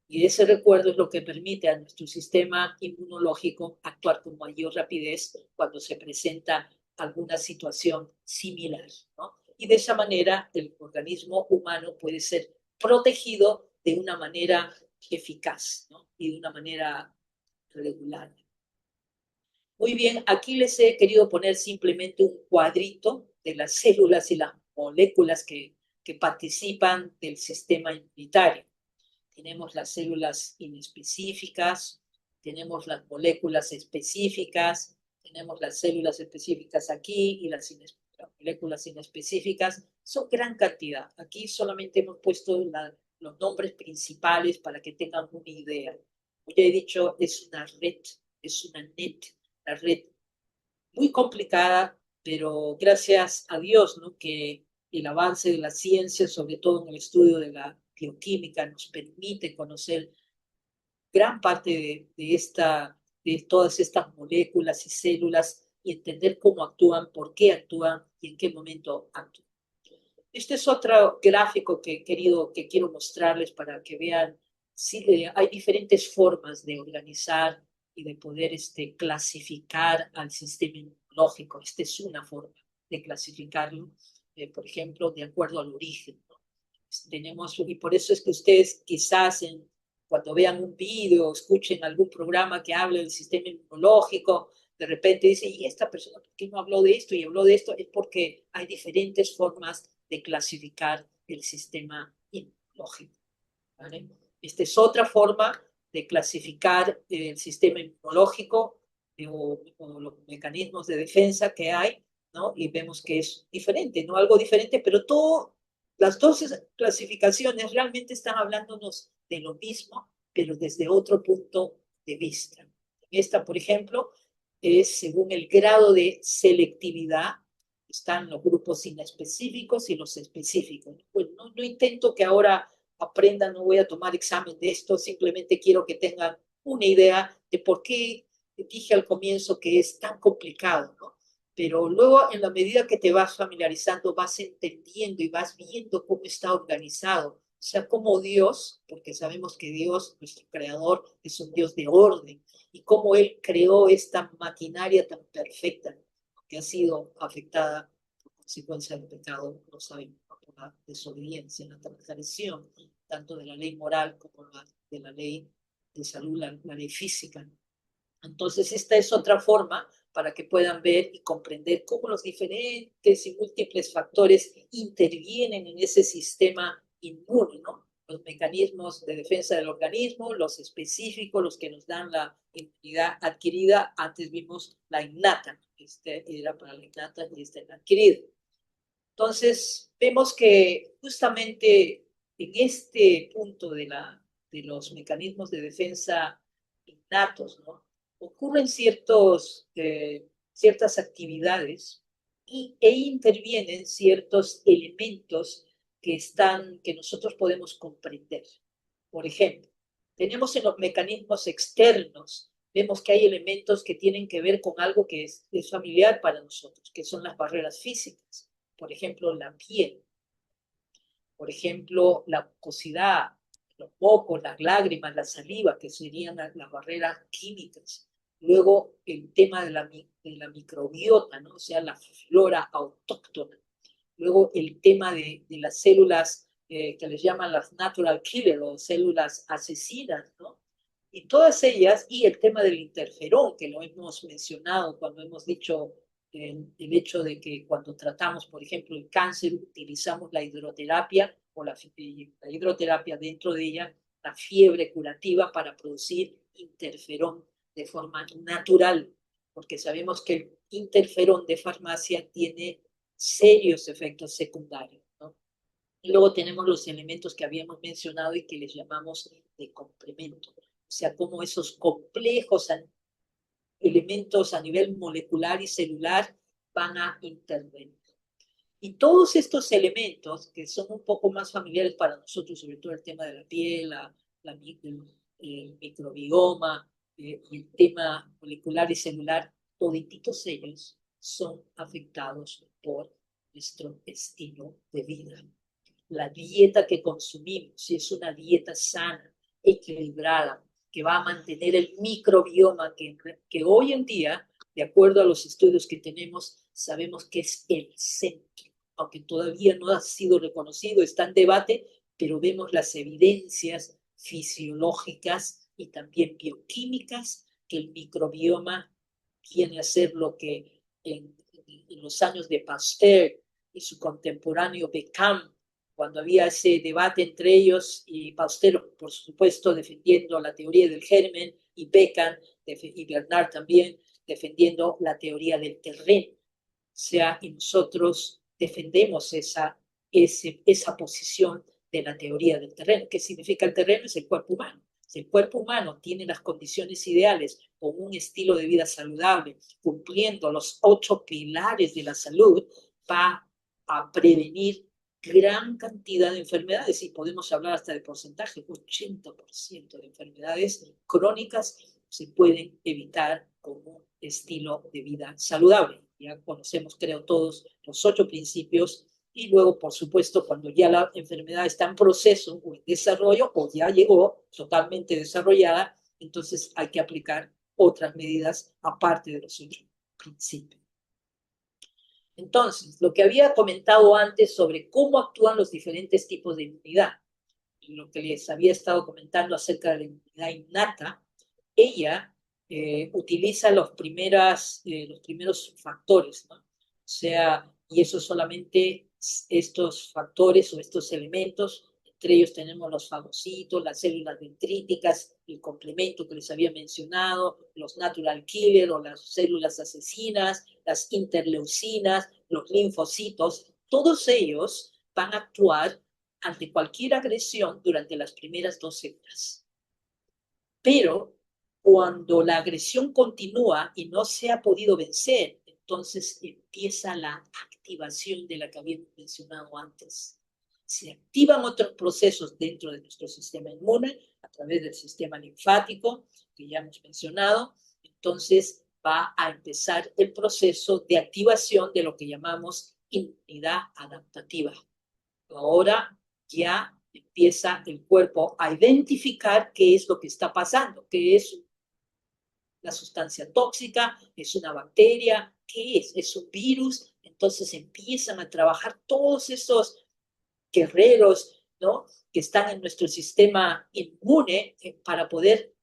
Y ese recuerdo es lo que permite a nuestro sistema inmunológico actuar con mayor rapidez cuando se presenta alguna situación similar, ¿no? Y de esa manera el organismo humano puede ser protegido de una manera eficaz, ¿no? Y de una manera regular. Muy bien, aquí les he querido poner simplemente un cuadrito de las células y las moléculas que participan del sistema inmunitario. Tenemos las células inespecíficas, tenemos las moléculas específicas, tenemos las células específicas aquí y las moléculas inespecíficas. Son gran cantidad. Aquí solamente hemos puesto los nombres principales para que tengan una idea. Como ya he dicho, es una red, es una red muy complicada, pero gracias a Dios, ¿no? Que el avance de la ciencia, sobre todo en el estudio de la bioquímica, nos permite conocer gran parte de todas estas moléculas y células y entender cómo actúan, por qué actúan y en qué momento actúan. Este es otro gráfico que quiero mostrarles para que vean si hay diferentes formas de organizar y de poder clasificar al sistema inmunológico. Esta es una forma de clasificarlo, por ejemplo, de acuerdo al origen, ¿no? Y por eso es que ustedes quizás cuando vean un video, escuchen algún programa que hable del sistema inmunológico, de repente dicen, ¿y esta persona por qué no habló de esto y habló de esto? Es porque hay diferentes formas de clasificar el sistema inmunológico, ¿vale? Esta es otra forma de clasificar el sistema inmunológico o los mecanismos de defensa que hay, ¿no? Y vemos que es diferente, ¿no? Algo diferente, pero las dos clasificaciones realmente están hablándonos de lo mismo, pero desde otro punto de vista. Esta, por ejemplo, es según el grado de selectividad. Están los grupos inespecíficos y los específicos. Bueno, no intento que ahora aprendan, no voy a tomar examen de esto, simplemente quiero que tengan una idea de por qué dije al comienzo que es tan complicado, ¿no? Pero luego, en la medida que te vas familiarizando, vas entendiendo y vas viendo cómo está organizado. O sea, cómo Dios, porque sabemos que Dios, nuestro creador, es un Dios de orden, y cómo Él creó esta maquinaria tan perfecta que ha sido afectada por consecuencia del pecado, lo sabemos, por la desobediencia, la transgresión, tanto de la ley moral como de la ley de salud, la ley física. Entonces, esta es otra forma para que puedan ver y comprender cómo los diferentes y múltiples factores intervienen en ese sistema inmune, ¿no? Los mecanismos de defensa del organismo, los específicos, los que nos dan la inmunidad adquirida. Antes vimos la innata, este era para la innata y este la adquirida. Entonces, vemos que justamente en este punto de los mecanismos de defensa innatos, ¿no? Ocurren ciertas actividades e intervienen ciertos elementos que nosotros podemos comprender. Por ejemplo, tenemos en los mecanismos externos, vemos que hay elementos que tienen que ver con algo que es familiar para nosotros, que son las barreras físicas. Por ejemplo, la piel. Por ejemplo, la mucosidad, los mocos, las lágrimas, la saliva, que serían las barreras químicas. Luego, el tema de la microbiota, ¿no? O sea, la flora autóctona. Luego, el tema de las células que les llaman las natural killer o células asesinas, ¿no? Y todas ellas, y el tema del interferón, que lo hemos mencionado cuando hemos dicho el hecho de que cuando tratamos, por ejemplo, el cáncer, utilizamos la hidroterapia o la hidroterapia dentro de ella, la fiebre curativa para producir interferón de forma natural, porque sabemos que el interferón de farmacia tiene serios efectos secundarios, ¿no? Y luego tenemos los elementos que habíamos mencionado y que les llamamos de complemento. O sea, cómo esos complejos elementos a nivel molecular y celular van a intervenir. Y todos estos elementos, que son un poco más familiares para nosotros, sobre todo el tema de la piel, el microbioma, el tema molecular y celular, todititos ellos son afectados por nuestro estilo de vida. La dieta que consumimos, si es una dieta sana, equilibrada, que va a mantener el microbioma que hoy en día de acuerdo a los estudios que tenemos, sabemos que es el centro, aunque todavía no ha sido reconocido, está en debate, pero vemos las evidencias fisiológicas y también bioquímicas que el microbioma viene a ser lo que en los años de Pasteur y su contemporáneo Beckmann, cuando había ese debate entre ellos y Pasteur, por supuesto, defendiendo la teoría del germen, y Beckmann y Bernard también defendiendo la teoría del terreno. O sea, y nosotros defendemos esa posición de la teoría del terreno. ¿Qué significa el terreno? Es el cuerpo humano. Si el cuerpo humano tiene las condiciones ideales con un estilo de vida saludable, cumpliendo los 8 pilares de la salud, va a prevenir gran cantidad de enfermedades, y podemos hablar hasta de porcentaje, 80% de enfermedades crónicas se pueden evitar con un estilo de vida saludable. Ya conocemos, creo, todos los 8 principios. Y luego, por supuesto, cuando ya la enfermedad está en proceso o en desarrollo o ya llegó totalmente desarrollada, entonces hay que aplicar otras medidas aparte de los 8 principios. Entonces, lo que había comentado antes sobre cómo actúan los diferentes tipos de inmunidad, y lo que les había estado comentando acerca de la inmunidad innata, ella utiliza los primeros factores, ¿no? O sea, y eso solamente estos factores o estos elementos, entre ellos tenemos los fagocitos, las células dendríticas, el complemento que les había mencionado, los natural killer o las células asesinas, las interleucinas, los linfocitos, todos ellos van a actuar ante cualquier agresión durante las primeras 12 horas. Pero cuando la agresión continúa y no se ha podido vencer, entonces empieza la activación de la que habíamos mencionado antes. Se activan otros procesos dentro de nuestro sistema inmune a través del sistema linfático, que ya hemos mencionado. Entonces va a empezar el proceso de activación de lo que llamamos inmunidad adaptativa. Ahora ya empieza el cuerpo a identificar qué es lo que está pasando, qué es la sustancia tóxica, es una bacteria, qué es un virus. Entonces empiezan a trabajar todos esos guerreros, ¿no?, que están en nuestro sistema inmune para poder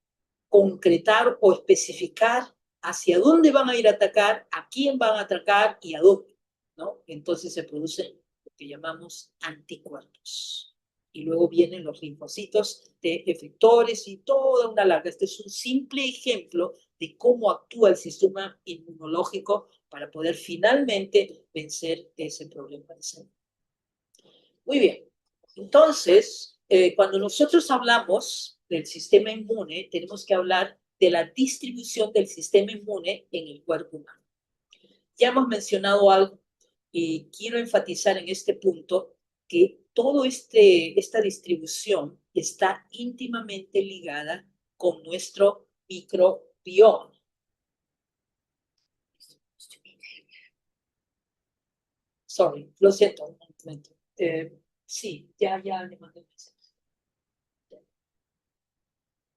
concretar o especificar hacia dónde van a ir a atacar, a quién van a atacar y a dónde, ¿no? Entonces se producen lo que llamamos anticuerpos. Y luego vienen los linfocitos de efectores y toda una larga. Este es un simple ejemplo de cómo actúa el sistema inmunológico para poder finalmente vencer ese problema de salud. Muy bien. Entonces, cuando nosotros hablamos del sistema inmune, tenemos que hablar de la distribución del sistema inmune en el cuerpo humano. Ya hemos mencionado algo y quiero enfatizar en este punto que toda esta distribución está íntimamente ligada con nuestro microbioma. Sorry, lo siento, un momento. Sí, ya le mandé un mensaje.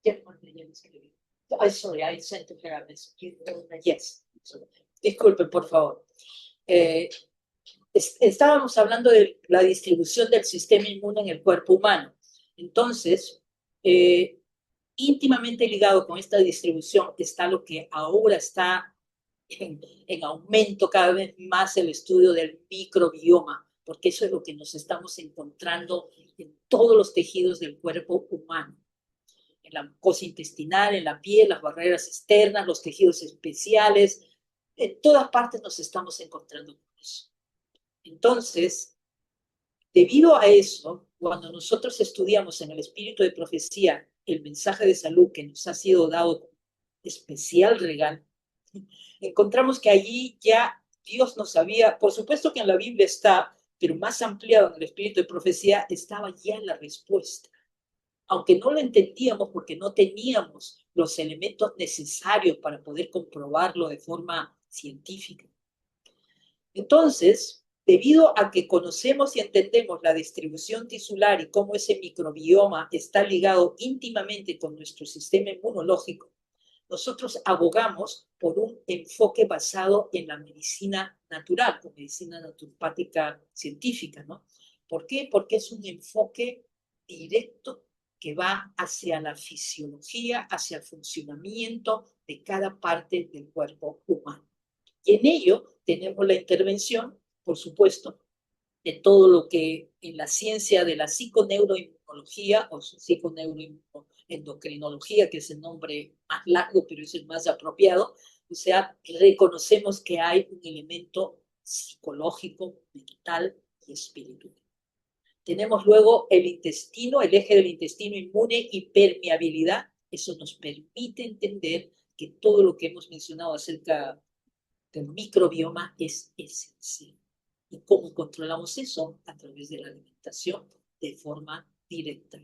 Ya le mandé, ya le escribí. Sorry, I sent her a message. Yes. Disculpe, por favor. Estábamos hablando de la distribución del sistema inmune en el cuerpo humano. Entonces, íntimamente ligado con esta distribución está lo que ahora está en aumento cada vez más, el estudio del microbioma, porque eso es lo que nos estamos encontrando en todos los tejidos del cuerpo humano. En la mucosa intestinal, en la piel, las barreras externas, los tejidos especiales, en todas partes nos estamos encontrando con eso. Entonces, debido a eso, cuando nosotros estudiamos en el espíritu de profecía el mensaje de salud que nos ha sido dado con especial regalo, encontramos que allí ya Dios nos había, por supuesto que en la Biblia está, pero más ampliado en el espíritu de profecía, estaba ya la respuesta. Aunque no lo entendíamos porque no teníamos los elementos necesarios para poder comprobarlo de forma científica. Entonces, debido a que conocemos y entendemos la distribución tisular y cómo ese microbioma está ligado íntimamente con nuestro sistema inmunológico, nosotros abogamos por un enfoque basado en la medicina natural, o medicina naturopática científica, ¿no? ¿Por qué? Porque es un enfoque directo que va hacia la fisiología, hacia el funcionamiento de cada parte del cuerpo humano. Y en ello tenemos la intervención, por supuesto, de todo lo que en la ciencia de la psiconeuroinmunología o psiconeuroendocrinología, que es el nombre más largo, pero es el más apropiado, o sea, reconocemos que hay un elemento psicológico, mental y espiritual. Tenemos luego el intestino, el eje del intestino inmune y permeabilidad. Eso nos permite entender que todo lo que hemos mencionado acerca del microbioma es esencial. ¿Y cómo controlamos eso? A través de la alimentación de forma directa.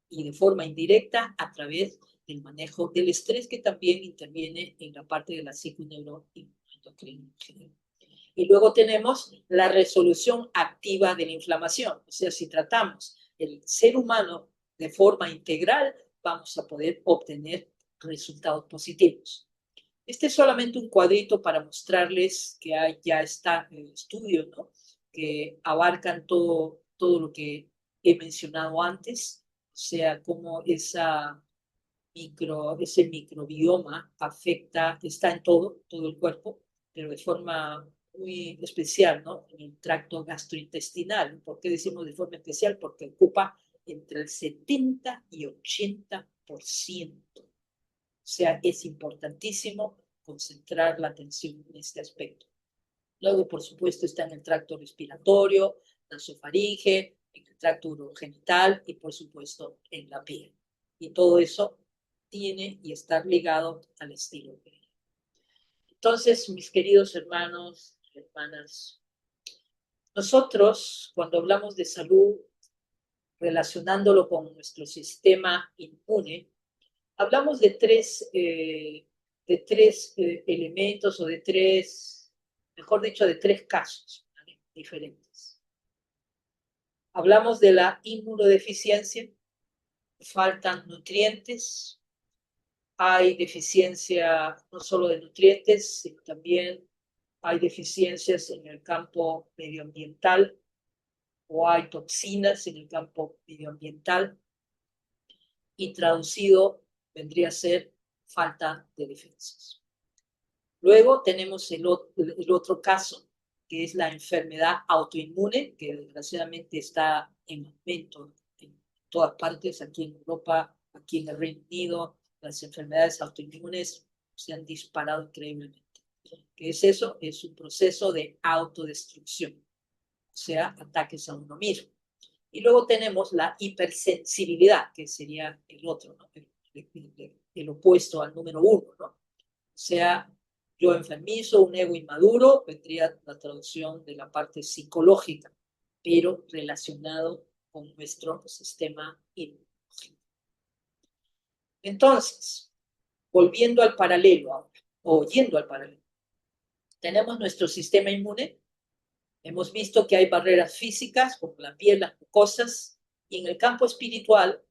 Y de forma indirecta a través del manejo del estrés, que también interviene en la parte de la psiconeuroendocrinología. Y luego tenemos la resolución activa de la inflamación. O sea, si tratamos el ser humano de forma integral, vamos a poder obtener resultados positivos. Este es solamente un cuadrito para mostrarles que hay, ya está en el estudio, ¿no? Que abarcan todo lo que he mencionado antes, o sea, cómo ese microbioma afecta, está en todo el cuerpo, pero de forma muy especial, ¿no? En el tracto gastrointestinal. ¿Por qué decimos de forma especial? Porque ocupa entre el 70 y 80%. O sea, es importantísimo concentrar la atención en este aspecto. Luego, por supuesto, está en el tracto respiratorio, nasofaringe, en el tracto urogenital y, por supuesto, en la piel. Y todo eso tiene y está ligado al estilo de vida. Entonces, mis queridos hermanos y hermanas, nosotros, cuando hablamos de salud, relacionándolo con nuestro sistema inmune, hablamos de tres elementos o de tres, mejor dicho, de tres casos, ¿vale? Diferentes. Hablamos de la inmunodeficiencia, faltan nutrientes, hay deficiencia no solo de nutrientes, sino también hay deficiencias en el campo medioambiental o hay toxinas en el campo medioambiental y traducido vendría a ser falta de defensas. Luego tenemos el otro caso, que es la enfermedad autoinmune, que desgraciadamente está en aumento en todas partes, aquí en Europa, aquí en el Reino Unido, las enfermedades autoinmunes se han disparado increíblemente. ¿Qué es eso? Es un proceso de autodestrucción, o sea, ataques a uno mismo. Y luego tenemos la hipersensibilidad, que sería el otro, ¿no? El opuesto al número uno, ¿no? O sea, yo enfermizo, un ego inmaduro, vendría la traducción de la parte psicológica, pero relacionado con nuestro sistema inmunológico. Entonces, volviendo al paralelo ahora, o yendo al paralelo, tenemos nuestro sistema inmune. Hemos visto que hay barreras físicas, como la piel, las mucosas, y en el campo espiritual,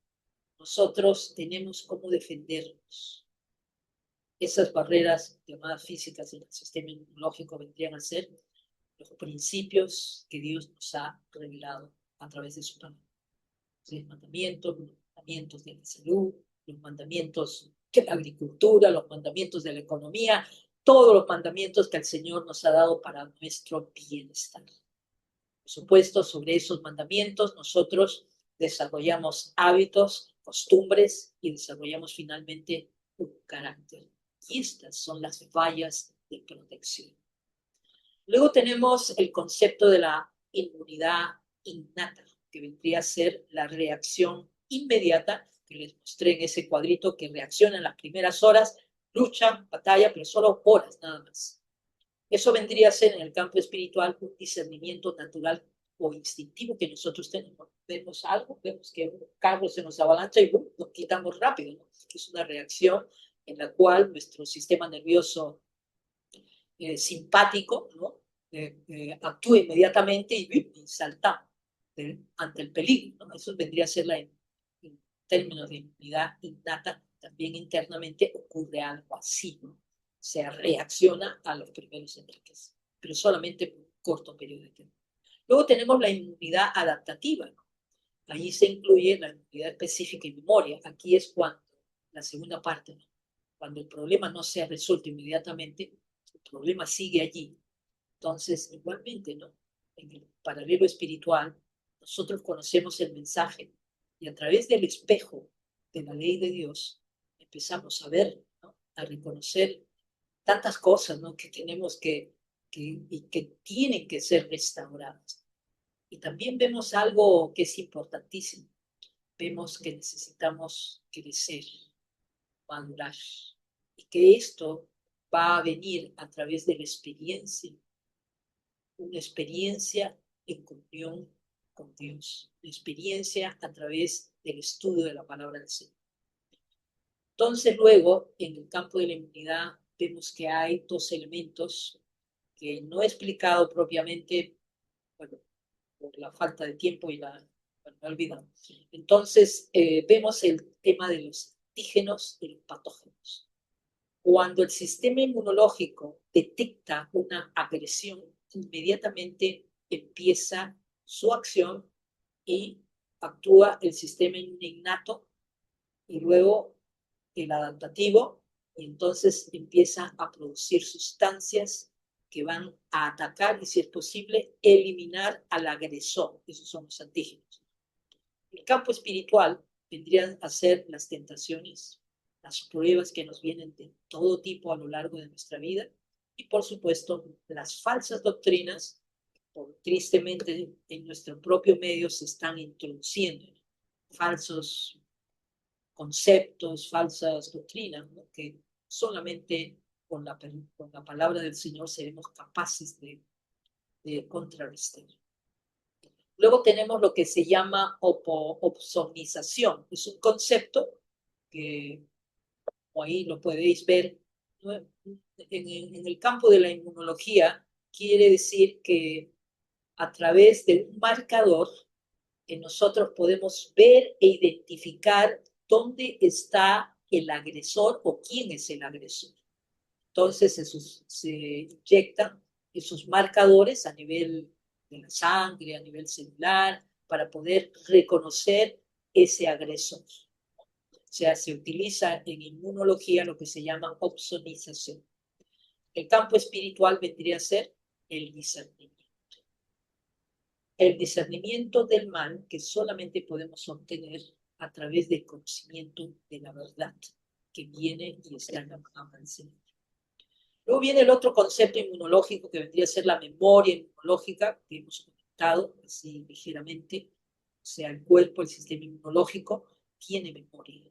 nosotros tenemos cómo defendernos. Esas barreras llamadas físicas en el sistema inmunológico vendrían a ser los principios que Dios nos ha revelado a través de su palabra. Los mandamientos de la salud, los mandamientos de la agricultura, los mandamientos de la economía, todos los mandamientos que el Señor nos ha dado para nuestro bienestar. Por supuesto, sobre esos mandamientos nosotros desarrollamos hábitos, costumbres y desarrollamos finalmente un carácter. Y estas son las vallas de protección. Luego tenemos el concepto de la inmunidad innata, que vendría a ser la reacción inmediata, que les mostré en ese cuadrito, que reacciona en las primeras horas, lucha, batalla, pero solo horas nada más. Eso vendría a ser en el campo espiritual un discernimiento natural o instintivo que nosotros tenemos. Vemos algo, vemos que un carro se nos avalancha y nos quitamos rápido, ¿no? Es una reacción en la cual nuestro sistema nervioso simpático, ¿no? Actúa inmediatamente y saltamos ante el peligro, ¿no? Eso vendría a ser en términos de inmunidad innata también internamente ocurre algo así, ¿no? Se reacciona a los primeros ataques, pero solamente por un corto periodo de tiempo. Luego tenemos la inmunidad adaptativa, ¿no? Ahí se incluye la inmunidad específica y memoria. Aquí es cuando, la segunda parte, ¿no? Cuando el problema no se ha resuelto inmediatamente, el problema sigue allí. Entonces, igualmente, ¿no? En el paralelo espiritual, nosotros conocemos el mensaje y a través del espejo de la ley de Dios empezamos a ver, ¿no? A reconocer tantas cosas, ¿no? Que tenemos y que tienen que ser restauradas. Y también vemos algo que es importantísimo. Vemos que necesitamos crecer, madurar, y que esto va a venir a través de la experiencia, una experiencia en comunión con Dios, una experiencia a través del estudio de la palabra del Señor. Entonces luego, en el campo de la inmunidad, vemos que hay dos elementos que no he explicado propiamente, bueno, por la falta de tiempo y bueno, me he olvidado. Entonces, vemos el tema de los antígenos y los patógenos. Cuando el sistema inmunológico detecta una agresión, inmediatamente empieza su acción y actúa el sistema innato y luego el adaptativo, y entonces empieza a producir sustancias que van a atacar y, si es posible, eliminar al agresor. Esos son los antígenos. El campo espiritual vendrían a ser las tentaciones, las pruebas que nos vienen de todo tipo a lo largo de nuestra vida y, por supuesto, las falsas doctrinas, tristemente en nuestro propio medio se están introduciendo falsos conceptos, falsas doctrinas, ¿no? Que solamente con la palabra del Señor seremos capaces de contrarrestar. Luego tenemos lo que se llama opsonización. Es un concepto que, como ahí lo podéis ver, ¿no? En el campo de la inmunología, quiere decir que a través de un marcador nosotros podemos ver e identificar dónde está el agresor o quién es el agresor. Entonces se inyectan esos marcadores a nivel de la sangre, a nivel celular, para poder reconocer ese agresor. O sea, se utiliza en inmunología lo que se llama opsonización. El campo espiritual vendría a ser el discernimiento. El discernimiento del mal que solamente podemos obtener a través del conocimiento de la verdad que viene y está en la palabra del Señor. Luego viene el otro concepto inmunológico que vendría a ser la memoria inmunológica, que hemos comentado así ligeramente. O sea, el cuerpo, el sistema inmunológico, tiene memoria.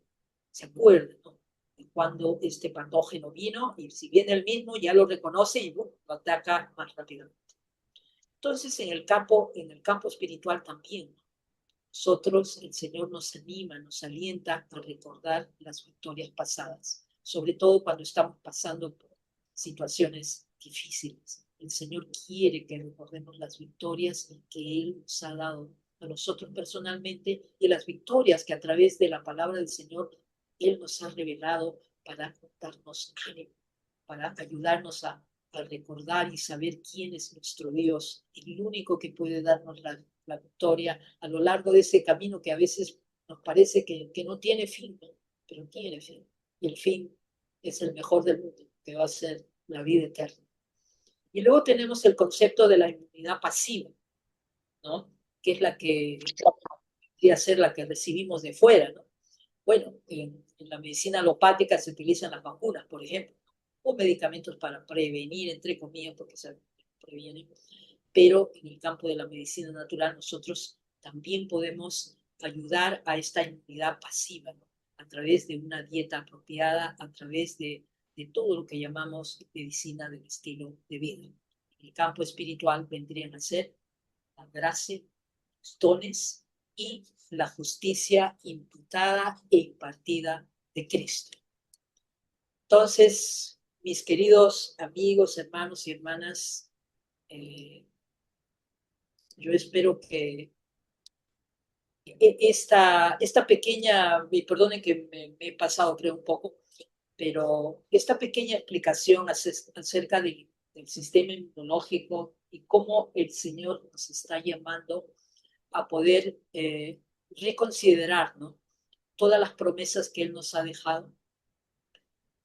Se acuerda, ¿no? De cuando este patógeno vino, y si viene el mismo, ya lo reconoce y lo ataca más rápidamente. Entonces, en el campo espiritual también, nosotros, el Señor nos anima, nos alienta a recordar las victorias pasadas, sobre todo cuando estamos pasando por situaciones difíciles. El Señor quiere que recordemos las victorias que Él nos ha dado a nosotros personalmente y las victorias que a través de la palabra del Señor Él nos ha revelado para darnos ánimo, para ayudarnos a recordar y saber quién es nuestro Dios, el único que puede darnos la victoria a lo largo de ese camino que a veces nos parece que no tiene fin, ¿no? Pero tiene fin. Y el fin es el mejor del mundo, que va a ser la vida eterna. Y luego tenemos el concepto de la inmunidad pasiva, ¿no? Que es la que podría ser la que recibimos de fuera, ¿no? Bueno, en la medicina alopática se utilizan las vacunas, por ejemplo, o medicamentos para prevenir, entre comillas, porque se previenen. Pero en el campo de la medicina natural nosotros también podemos ayudar a esta inmunidad pasiva, ¿no? A través de una dieta apropiada, a través de todo lo que llamamos medicina del estilo de vida. En el campo espiritual vendrían a ser la gracia, los dones y la justicia imputada e impartida de Cristo. Entonces, mis queridos amigos, hermanos y hermanas, yo espero que esta pequeña, y perdonen que me he pasado creo un poco, pero esta pequeña explicación acerca del sistema inmunológico y cómo el Señor nos está llamando a poder reconsiderar, ¿no?, todas las promesas que Él nos ha dejado.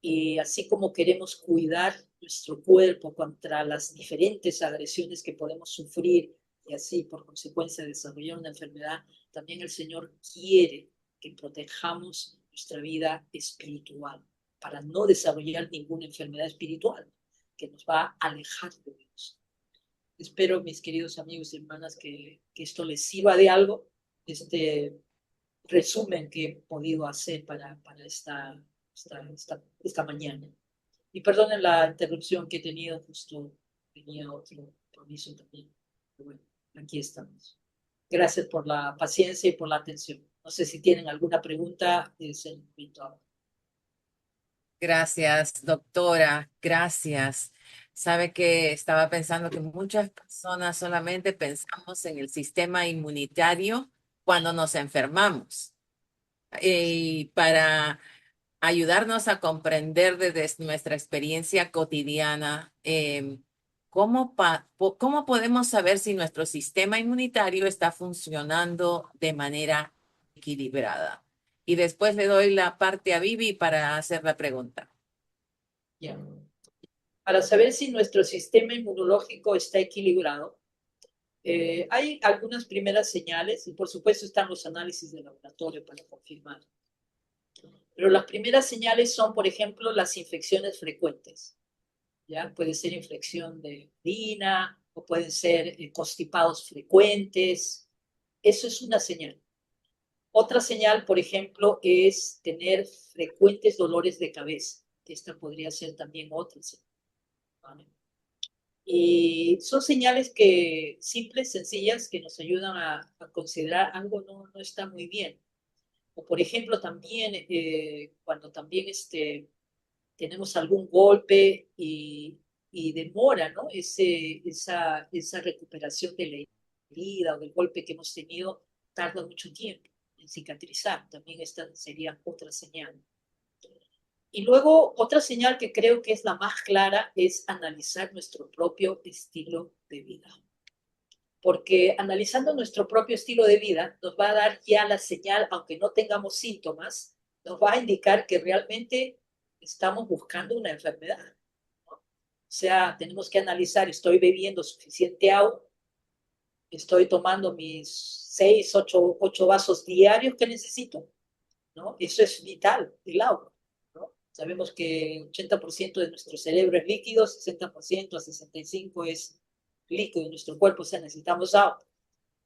Y así como queremos cuidar nuestro cuerpo contra las diferentes agresiones que podemos sufrir y así por consecuencia desarrollar una enfermedad, también el Señor quiere que protejamos nuestra vida espiritual para no desarrollar ninguna enfermedad espiritual que nos va a alejar de Dios. Espero, mis queridos amigos y hermanas, que esto les sirva de algo, este resumen que he podido hacer para esta mañana. Y perdonen la interrupción que he tenido, justo tenía otro compromiso también. Pero bueno, aquí estamos. Gracias por la paciencia y por la atención. No sé si tienen alguna pregunta, es el momento ahora. Gracias, doctora. Gracias. Sabe que estaba pensando que muchas personas solamente pensamos en el sistema inmunitario cuando nos enfermamos. Y para ayudarnos a comprender desde nuestra experiencia cotidiana, ¿cómo podemos saber si nuestro sistema inmunitario está funcionando de manera equilibrada? Y después le doy la parte a Vivi para hacer la pregunta. Ya. Para saber si nuestro sistema inmunológico está equilibrado, hay algunas primeras señales y por supuesto están los análisis de laboratorio para confirmar. Pero las primeras señales son, por ejemplo, las infecciones frecuentes. ¿Ya? Puede ser infección de orina o pueden ser constipados frecuentes. Eso es una señal. Otra señal, por ejemplo, es tener frecuentes dolores de cabeza. Esta podría ser también otra señal. ¿Vale? Y son señales que simples, sencillas, que nos ayudan a considerar algo no está muy bien. O por ejemplo, también cuando también tenemos algún golpe y demora, ¿no?, esa recuperación de la herida o del golpe que hemos tenido, tarda mucho tiempo en cicatrizar. También esta sería otra señal. Y luego otra señal que creo que es la más clara es analizar nuestro propio estilo de vida. Porque analizando nuestro propio estilo de vida nos va a dar ya la señal, aunque no tengamos síntomas, nos va a indicar que realmente estamos buscando una enfermedad, ¿no? O sea, tenemos que analizar, ¿estoy bebiendo suficiente agua? ¿Estoy tomando mis 6, 8 vasos diarios que necesito? ¿No? Eso es vital, el agua, ¿no? Sabemos que el 80% de nuestro cerebro es líquido, 60% a 65% es líquido en nuestro cuerpo, o sea, necesitamos agua.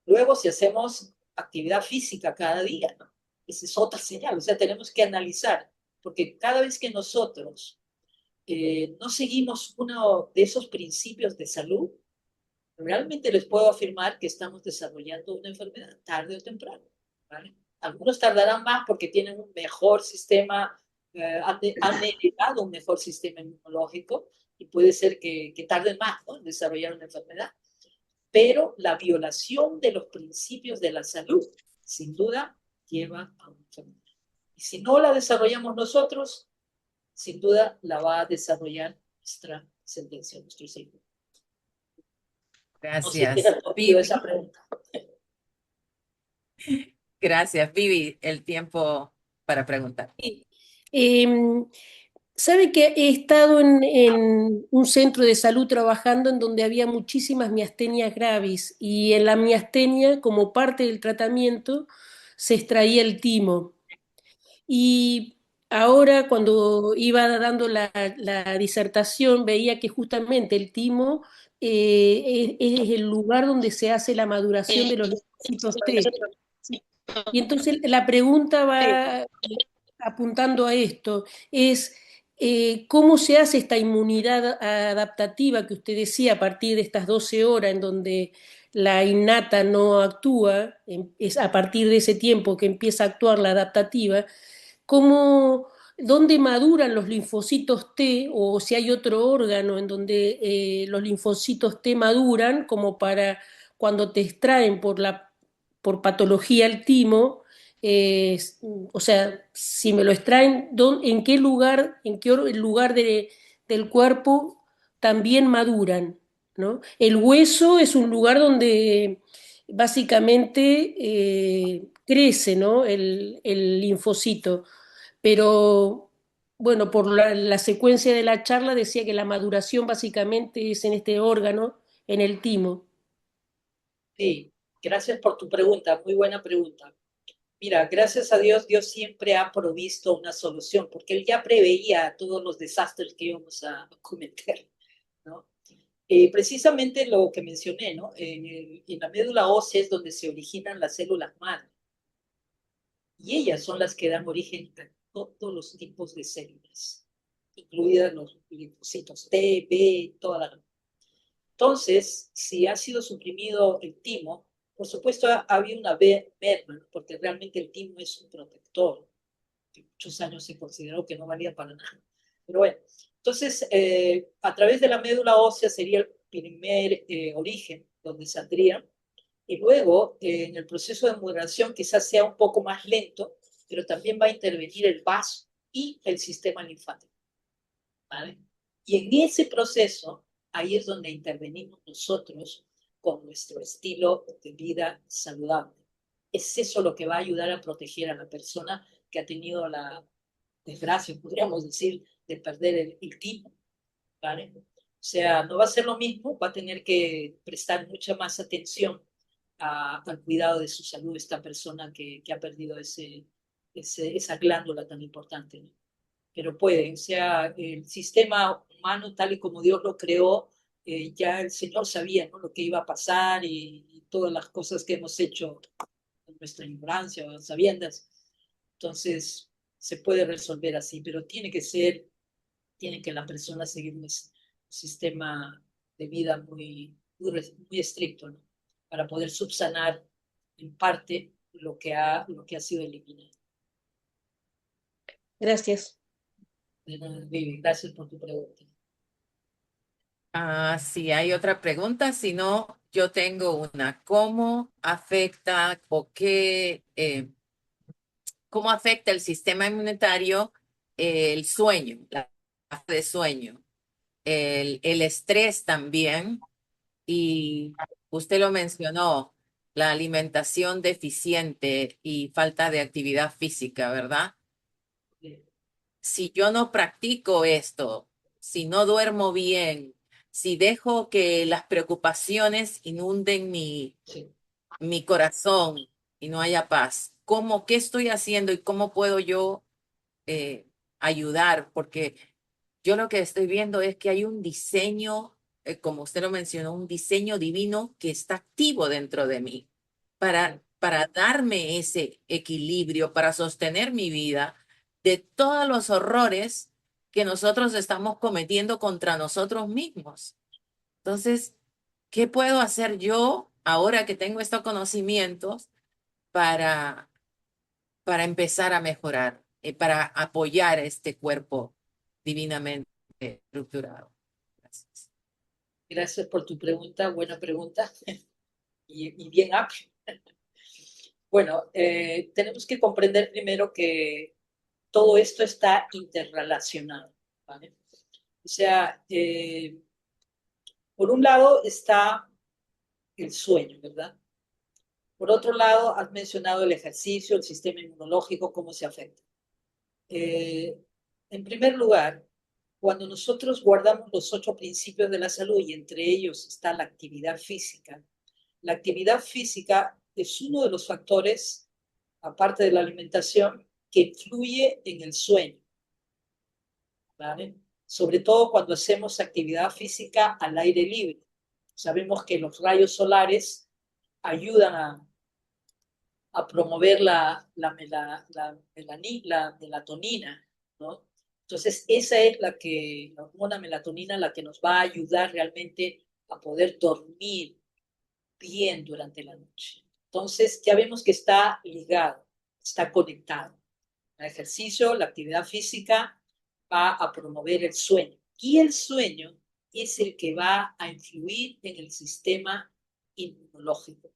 Luego, si hacemos actividad física cada día, ¿no?, esa es otra señal, o sea, tenemos que analizar, porque cada vez que nosotros no seguimos uno de esos principios de salud, realmente les puedo afirmar que estamos desarrollando una enfermedad tarde o temprano, ¿vale? Algunos tardarán más porque tienen un mejor sistema, han heredado un mejor sistema inmunológico y puede ser que tarden más, ¿no?, en desarrollar una enfermedad. Pero la violación de los principios de la salud, sin duda, lleva a una enfermedad. Y si no la desarrollamos nosotros, sin duda la va a desarrollar nuestra sentencia, nuestro Señor. No sé si Gracias, era Vivi. esa pregunta. Gracias, Vivi. El tiempo para preguntar. Em, Sabe que he estado en un centro de salud trabajando en donde había muchísimas miastenias gravis y en la miastenia, como parte del tratamiento, se extraía el timo. Y ahora cuando iba dando la disertación veía que justamente el timo es el lugar donde se hace la maduración de los linfocitos T. Y entonces la pregunta va apuntando a esto, es cómo se hace esta inmunidad adaptativa que usted decía a partir de estas 12 horas en donde la innata no actúa, es a partir de ese tiempo que empieza a actuar la adaptativa, cómo, dónde maduran los linfocitos T o si hay otro órgano en donde los linfocitos T maduran como para cuando te extraen por patología al timo, o sea, si me lo extraen, ¿en qué lugar, lugar del cuerpo también maduran, ¿no? El hueso es un lugar donde básicamente crece, ¿no? El linfocito, pero bueno, por la secuencia de la charla decía que la maduración básicamente es en este órgano, en el timo. Sí, gracias por tu pregunta, muy buena pregunta. Mira, gracias a Dios, Dios siempre ha provisto una solución, porque Él ya preveía todos los desastres que íbamos a cometer, ¿no? Precisamente lo que mencioné, ¿no? En la médula ósea es donde se originan las células madre, y ellas son las que dan origen a todos los tipos de células, incluidas los linfocitos T, B, toda la... Entonces, si ha sido suprimido el timo, por supuesto había una merma, ¿no? Porque realmente el timo es un protector, que muchos años se consideró que no valía para nada. Pero bueno, entonces, a través de la médula ósea sería el primer origen donde saldría, y luego en el proceso de maduración quizás sea un poco más lento, pero también va a intervenir el vaso y el sistema linfático, ¿vale? Y en ese proceso, ahí es donde intervenimos nosotros con nuestro estilo de vida saludable. Es eso lo que va a ayudar a proteger a la persona que ha tenido la desgracia, podríamos decir, de perder el timo, ¿vale? O sea, no va a ser lo mismo, va a tener que prestar mucha más atención al cuidado de su salud esta persona que ha perdido esa glándula tan importante, ¿no? Pero puede, o sea, el sistema humano tal y como Dios lo creó, ya el Señor sabía, ¿no? Lo que iba a pasar y todas las cosas que hemos hecho en nuestra ignorancia o sabiendas. Entonces, se puede resolver así, pero tiene que la persona seguir un sistema de vida muy estricto, ¿no? Para poder subsanar en parte lo que ha sido eliminado. Gracias. Vivi, gracias por tu pregunta. Ah, sí, hay otra pregunta, si no, yo tengo una. ¿Cómo afecta el sistema inmunitario el sueño, la fase de sueño, el estrés también? Y usted lo mencionó, la alimentación deficiente y falta de actividad física, ¿verdad? Si yo no practico esto, si no duermo bien, si dejo que las preocupaciones inunden Sí. mi corazón y no haya paz, ¿qué estoy haciendo y cómo puedo yo ayudar? Porque yo lo que estoy viendo es que hay un diseño, como usted lo mencionó, un diseño divino que está activo dentro de mí para darme ese equilibrio, para sostener mi vida de todos los horrores que nosotros estamos cometiendo contra nosotros mismos. Entonces, ¿qué puedo hacer yo ahora que tengo estos conocimientos para, para empezar a mejorar, para apoyar este cuerpo divinamente estructurado? Gracias. Gracias por tu pregunta, buena pregunta y bien amplia. Bueno, tenemos que comprender primero que todo esto está interrelacionado, ¿vale? O sea, por un lado está el sueño, ¿verdad? Por otro lado, has mencionado el ejercicio, el sistema inmunológico, cómo se afecta. Eh, en primer lugar, cuando nosotros guardamos los 8 principios de la salud y entre ellos está la actividad física es uno de los factores, aparte de la alimentación, que influye en el sueño, ¿vale? Sobre todo cuando hacemos actividad física al aire libre. Sabemos que los rayos solares ayudan a promover la melatonina, ¿no? Entonces, esa es la hormona melatonina, la que nos va a ayudar realmente a poder dormir bien durante la noche. Entonces, ya vemos que está ligado, está conectado. El ejercicio, la actividad física va a promover el sueño. Y el sueño es el que va a influir en el sistema inmunológico.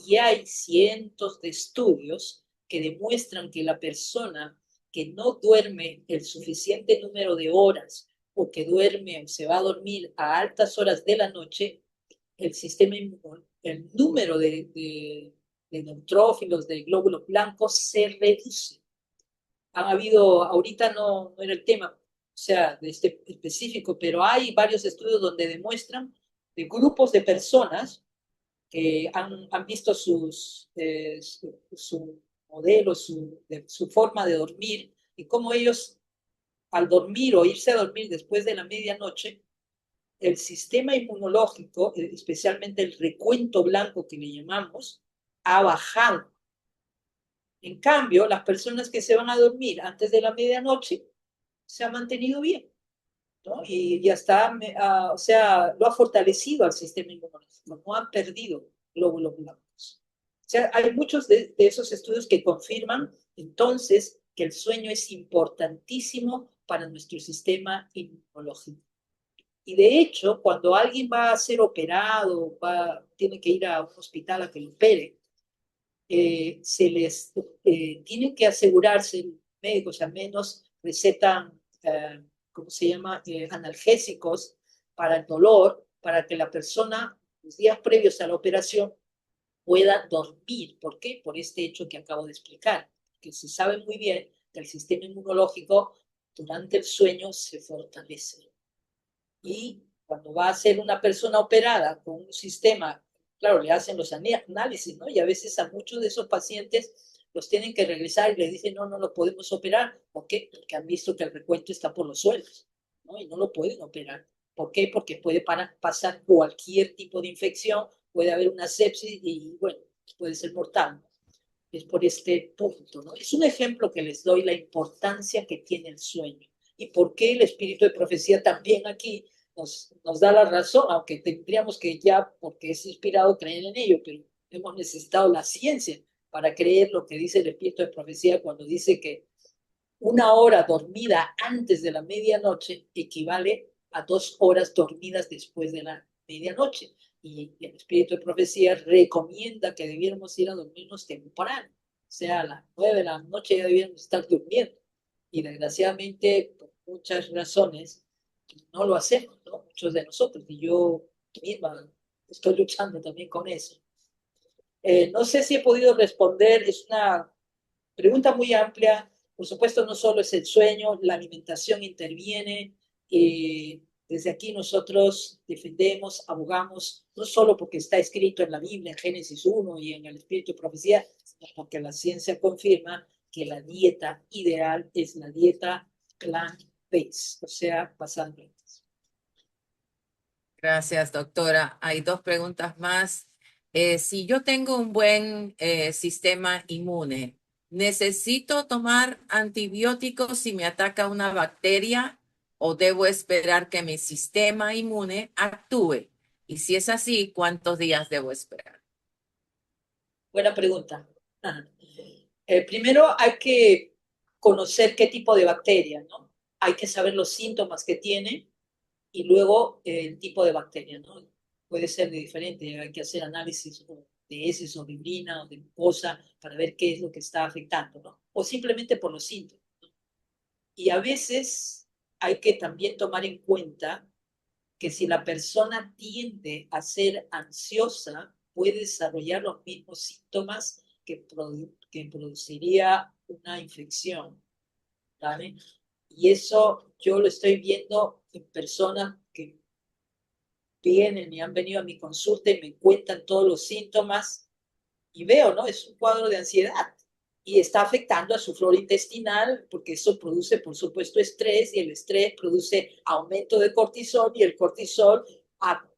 Y hay cientos de estudios que demuestran que la persona que no duerme el suficiente número de horas o que duerme o se va a dormir a altas horas de la noche, el sistema inmune, el número de neutrófilos, de glóbulos blancos, se reduce. Han habido, ahorita no era el tema, o sea, de este específico, pero hay varios estudios donde demuestran de grupos de personas que han visto su modelo, su forma de dormir y cómo ellos al dormir o irse a dormir después de la medianoche, el sistema inmunológico, especialmente el recuento blanco que le llamamos, ha bajado. En cambio, las personas que se van a dormir antes de la medianoche se han mantenido bien, ¿no? Y hasta, o sea, lo ha fortalecido al sistema inmunológico, no han perdido glóbulos blancos. O sea, hay muchos de esos estudios que confirman entonces que el sueño es importantísimo para nuestro sistema inmunológico. Y de hecho, cuando alguien va a ser operado, tiene que ir a un hospital a que lo opere, se les tiene que asegurarse, médicos al menos recetan, ¿cómo se llama?, analgésicos para el dolor, para que la persona, los días previos a la operación, pueda dormir. ¿Por qué? Por este hecho que acabo de explicar, que se sabe muy bien que el sistema inmunológico durante el sueño se fortalece. Y cuando va a ser una persona operada con un sistema, claro, le hacen los análisis, ¿no? Y a veces a muchos de esos pacientes los tienen que regresar y les dicen, no lo podemos operar. ¿Por qué? Porque han visto que el recuento está por los suelos, ¿no? Y no lo pueden operar. ¿Por qué? Porque puede pasar cualquier tipo de infección, puede haber una sepsis y, bueno, puede ser mortal. Es por este punto, ¿no? Es un ejemplo que les doy la importancia que tiene el sueño y por qué el espíritu de profecía también aquí nos da la razón, aunque tendríamos que ya, porque es inspirado, creer en ello, pero hemos necesitado la ciencia para creer lo que dice el espíritu de profecía cuando dice que 1 hora dormida antes de la medianoche equivale a 2 horas dormidas después de la medianoche. Y el espíritu de profecía recomienda que debiéramos ir a dormirnos temprano. O sea, a las 9 de la noche ya debiéramos estar durmiendo. Y desgraciadamente, por muchas razones, no lo hacemos, ¿no? Muchos de nosotros. Y yo misma estoy luchando también con eso. No sé si he podido responder. Es una pregunta muy amplia. Por supuesto, no solo es el sueño, la alimentación interviene. Desde aquí nosotros defendemos, abogamos, no solo porque está escrito en la Biblia, en Génesis 1 y en el Espíritu de Profecía, sino porque la ciencia confirma que la dieta ideal es la dieta plant-based, o sea, basada en plantas. Gracias, doctora. Hay 2 preguntas más. Si yo tengo un buen sistema inmune, ¿necesito tomar antibióticos si me ataca una bacteria o debo esperar que mi sistema inmune actúe? Y si es así, ¿cuántos días debo esperar? Buena pregunta. Primero hay que conocer qué tipo de bacteria, ¿no? Hay que saber los síntomas que tiene y luego el tipo de bacteria, ¿no? Puede ser de diferente, hay que hacer análisis de heces o de orina o de mucosa para ver qué es lo que está afectando, ¿no? O simplemente por los síntomas, ¿no? Y a veces hay que también tomar en cuenta que si la persona tiende a ser ansiosa, puede desarrollar los mismos síntomas que produciría una infección, ¿vale? Y eso yo lo estoy viendo en personas que vienen y han venido a mi consulta y me cuentan todos los síntomas y veo, ¿no? Es un cuadro de ansiedad y está afectando a su flora intestinal porque eso produce, por supuesto, estrés y el estrés produce aumento de cortisol y el cortisol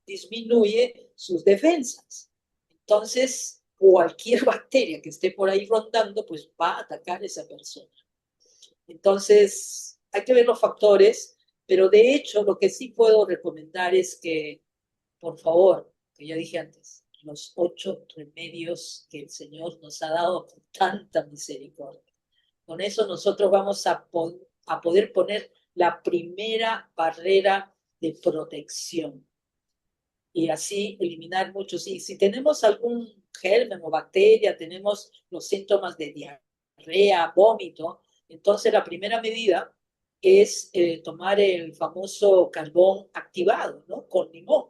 disminuye sus defensas. Entonces, cualquier bacteria que esté por ahí rondando, pues va a atacar a esa persona. Entonces, hay que ver los factores, pero de hecho, lo que sí puedo recomendar es que, por favor, que ya dije antes, los 8 remedios que el Señor nos ha dado con tanta misericordia. Con eso nosotros vamos a poder poner la primera barrera de protección y así eliminar muchos. Y si tenemos algún germen o bacteria, tenemos los síntomas de diarrea, vómito. Entonces, la primera medida es tomar el famoso carbón activado, ¿no? Con limón.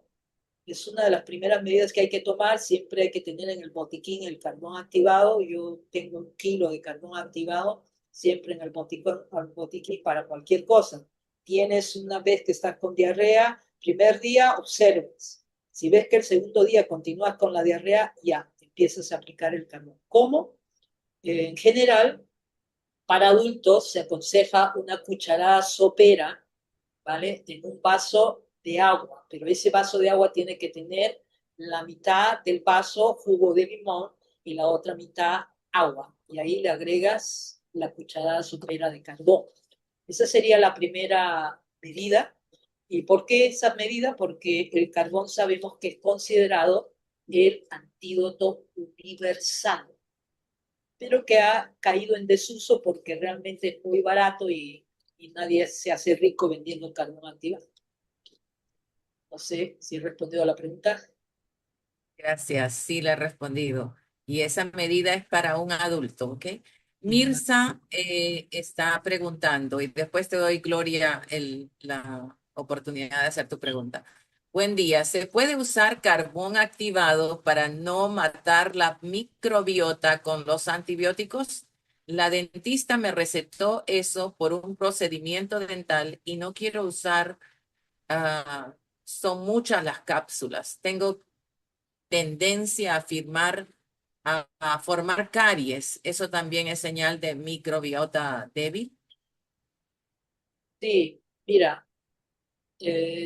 Es una de las primeras medidas que hay que tomar. Siempre hay que tener en el botiquín el carbón activado. Yo tengo 1 kilo de carbón activado siempre en el botiquín para cualquier cosa. Tienes una vez que estás con diarrea, primer día observes. Si ves que el segundo día continúas con la diarrea, ya empiezas a aplicar el carbón. ¿Cómo? En general, para adultos se aconseja una cucharada sopera, ¿vale? En un vaso de agua, pero ese vaso de agua tiene que tener la mitad del vaso jugo de limón y la otra mitad agua. Y ahí le agregas la cucharada sopera de carbón. Esa sería la primera medida. ¿Y por qué esa medida? Porque el carbón sabemos que es considerado el antídoto universal, pero que ha caído en desuso porque realmente es muy barato y nadie se hace rico vendiendo el carbón activado. No sé si he respondido a la pregunta. Gracias, sí le he respondido. Y esa medida es para un adulto, ¿ok? Mirza está preguntando y después te doy, Gloria, la oportunidad de hacer tu pregunta. Buen día, ¿se puede usar carbón activado para no matar la microbiota con los antibióticos? La dentista me recetó eso por un procedimiento dental y no quiero usar, son muchas las cápsulas. Tengo tendencia a formar caries. Eso también es señal de microbiota débil. Sí, mira,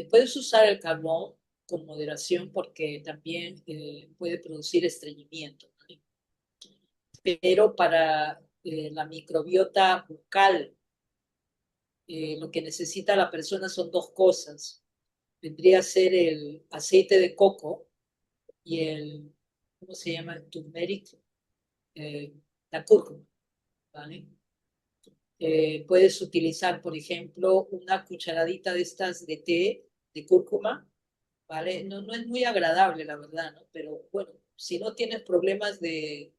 puedes usar el carbón con moderación porque también puede producir estreñimiento, ¿vale? Pero para la microbiota bucal, lo que necesita la persona son 2 cosas. Vendría a ser el aceite de coco y ¿cómo se llama? El turmeric, la cúrcuma, ¿vale? Puedes utilizar, por ejemplo, una cucharadita de estas de té de cúrcuma, ¿vale? No, no es muy agradable, la verdad, ¿no? Pero bueno, si no tienes problemas de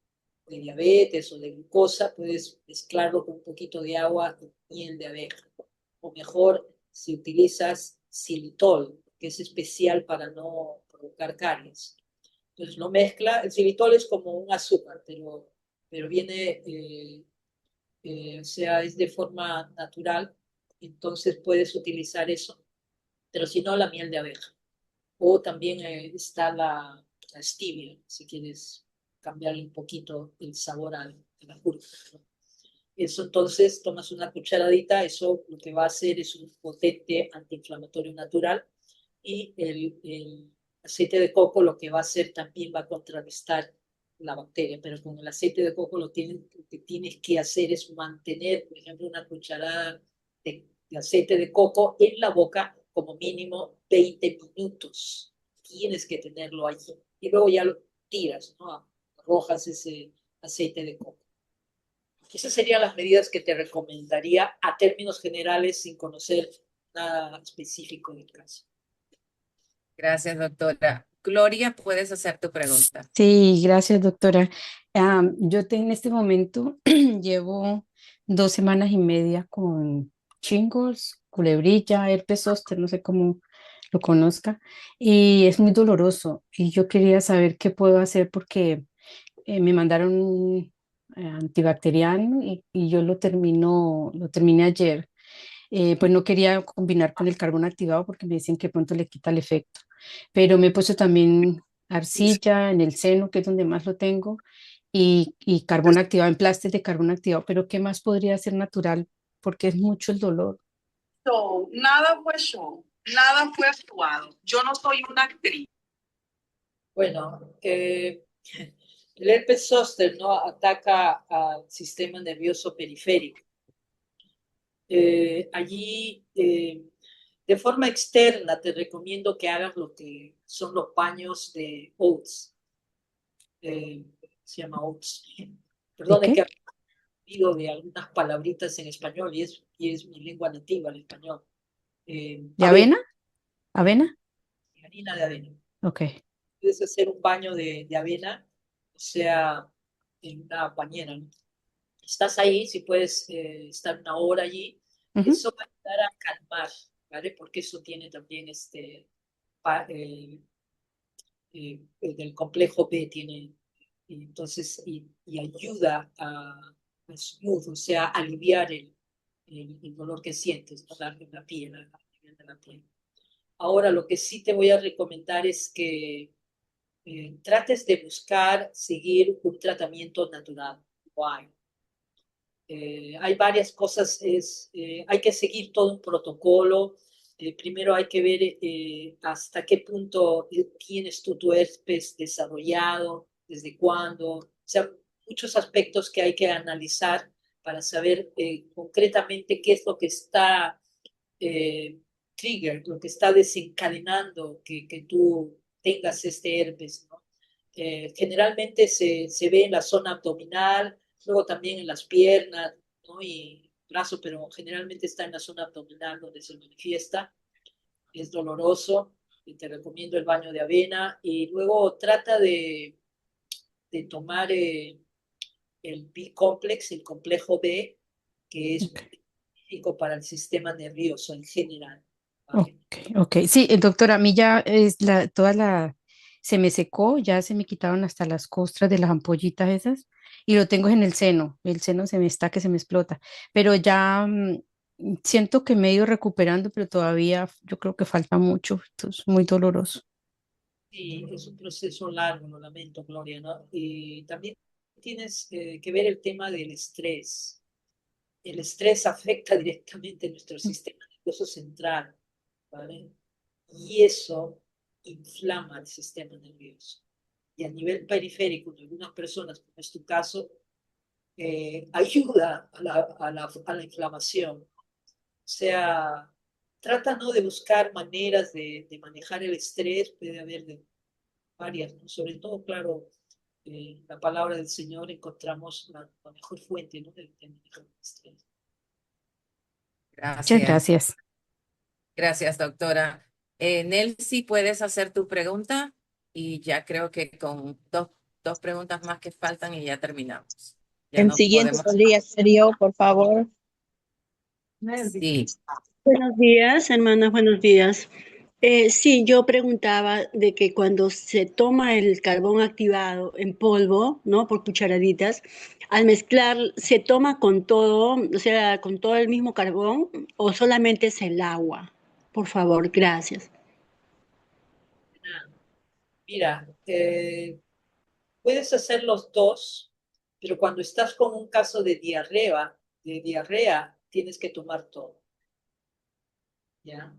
diabetes o de glucosa, puedes mezclarlo con un poquito de agua y miel de abeja. O mejor, si utilizas xilitol, que es especial para no provocar caries. Entonces lo mezcla, el xilitol es como un azúcar, pero viene o sea, es de forma natural, entonces puedes utilizar eso, pero si no, la miel de abeja. O también está la stevia, si quieres cambiarle un poquito el sabor a la cúrcuma, ¿no? Eso entonces tomas una cucharadita, eso lo que va a hacer es un potente antiinflamatorio natural y el aceite de coco lo que va a hacer también va a contrarrestar la bacteria, pero con el aceite de coco lo que tienes que hacer es mantener, por ejemplo, una cucharada de aceite de coco en la boca como mínimo 20 minutos. Tienes que tenerlo allí y luego ya lo tiras, ¿no? Arrojas ese aceite de coco. Esas serían las medidas que te recomendaría a términos generales sin conocer nada específico del caso. Gracias, doctora. Gloria, puedes hacer tu pregunta. Sí, gracias, doctora. En este momento llevo 2 semanas y media con shingles, culebrilla, herpes zóster, no sé cómo lo conozca, y es muy doloroso. Y yo quería saber qué puedo hacer porque me mandaron un antibacteriano y yo lo terminé ayer. Pues no quería combinar con el carbón activado porque me dicen que pronto le quita el efecto. Pero me he puesto también arcilla en el seno, que es donde más lo tengo, y carbón activado, emplastes de carbón activado. Pero ¿qué más podría ser natural? Porque es mucho el dolor. No, nada fue show, nada fue actuado. Yo no soy una actriz. Bueno, el herpes zóster, ¿no? Ataca al sistema nervioso periférico. Allí, de forma externa, te recomiendo que hagas lo que son los baños de Oates. Se llama Oates. ¿De Perdón, es que qué? he oído de algunas palabritas en español y es mi lengua nativa, el español. ¿De Avena, avena? ¿Avena? harina de avena. Ok. Puedes hacer un baño de avena o sea, en una bañera, ¿no? Estás ahí, si puedes estar una hora allí, Ujú. eso va a ayudar a calmar, ¿vale? Porque eso tiene también del complejo B tiene, y entonces, y ayuda a smooth, o sea, aliviar el dolor que sientes, ¿no? En la piel, a nivel de la piel. Ahora, lo que sí te voy a recomendar es que trates de buscar seguir un tratamiento natural. Why? Hay varias cosas, hay que seguir todo un protocolo. Primero hay que ver hasta qué punto tienes tú tu herpes desarrollado, desde cuándo. O sea, muchos aspectos que hay que analizar para saber concretamente qué es lo que está eh, lo que está desencadenando que tú tengas este herpes, ¿no? Generalmente se ve en la zona abdominal, luego también en las piernas, ¿no? Y brazo, pero generalmente está en la zona abdominal donde se manifiesta. Es doloroso y te recomiendo el baño de avena y luego trata de tomar el B-complex, el complejo B, que es Ok, benéfico para el sistema nervioso en general, ok, ¿vale? ok. Sí, doctora, a mí ya es se me secó, ya se me quitaron hasta las costras de las ampollitas esas y lo tengo en el seno se me está que se me explota, pero ya siento que me he ido recuperando, pero todavía yo creo que falta mucho, esto es muy doloroso. Sí, es un proceso largo, lo lamento, Gloria, ¿no? Y también tienes que ver el tema del estrés. El estrés afecta directamente nuestro sistema nervioso central, ¿vale? Y eso inflama el sistema nervioso. Y a nivel periférico, en algunas personas, como es tu caso, ayuda a la inflamación. O sea, trata no de buscar maneras de manejar el estrés, puede haber varias, ¿no? Sobre todo, claro, la palabra del Señor encontramos la mejor fuente, ¿no? De manejar el estrés. Muchas Gracias. gracias. Gracias, doctora. Nelcy, ¿puedes hacer tu pregunta? Y ya creo que con dos preguntas más que faltan y ya terminamos. Ya El no siguiente podemos. podría ser yo, por favor. Sí, Buenos días, hermanas, buenos días. Sí, yo preguntaba de que cuando se toma el carbón activado en polvo, ¿no? Por cucharaditas, al mezclar, ¿se toma con todo, o sea, con todo el mismo carbón o solamente es el agua? Por favor, gracias. Mira, puedes hacer los dos, pero cuando estás con un caso de diarrea, tienes que tomar todo, ¿ya?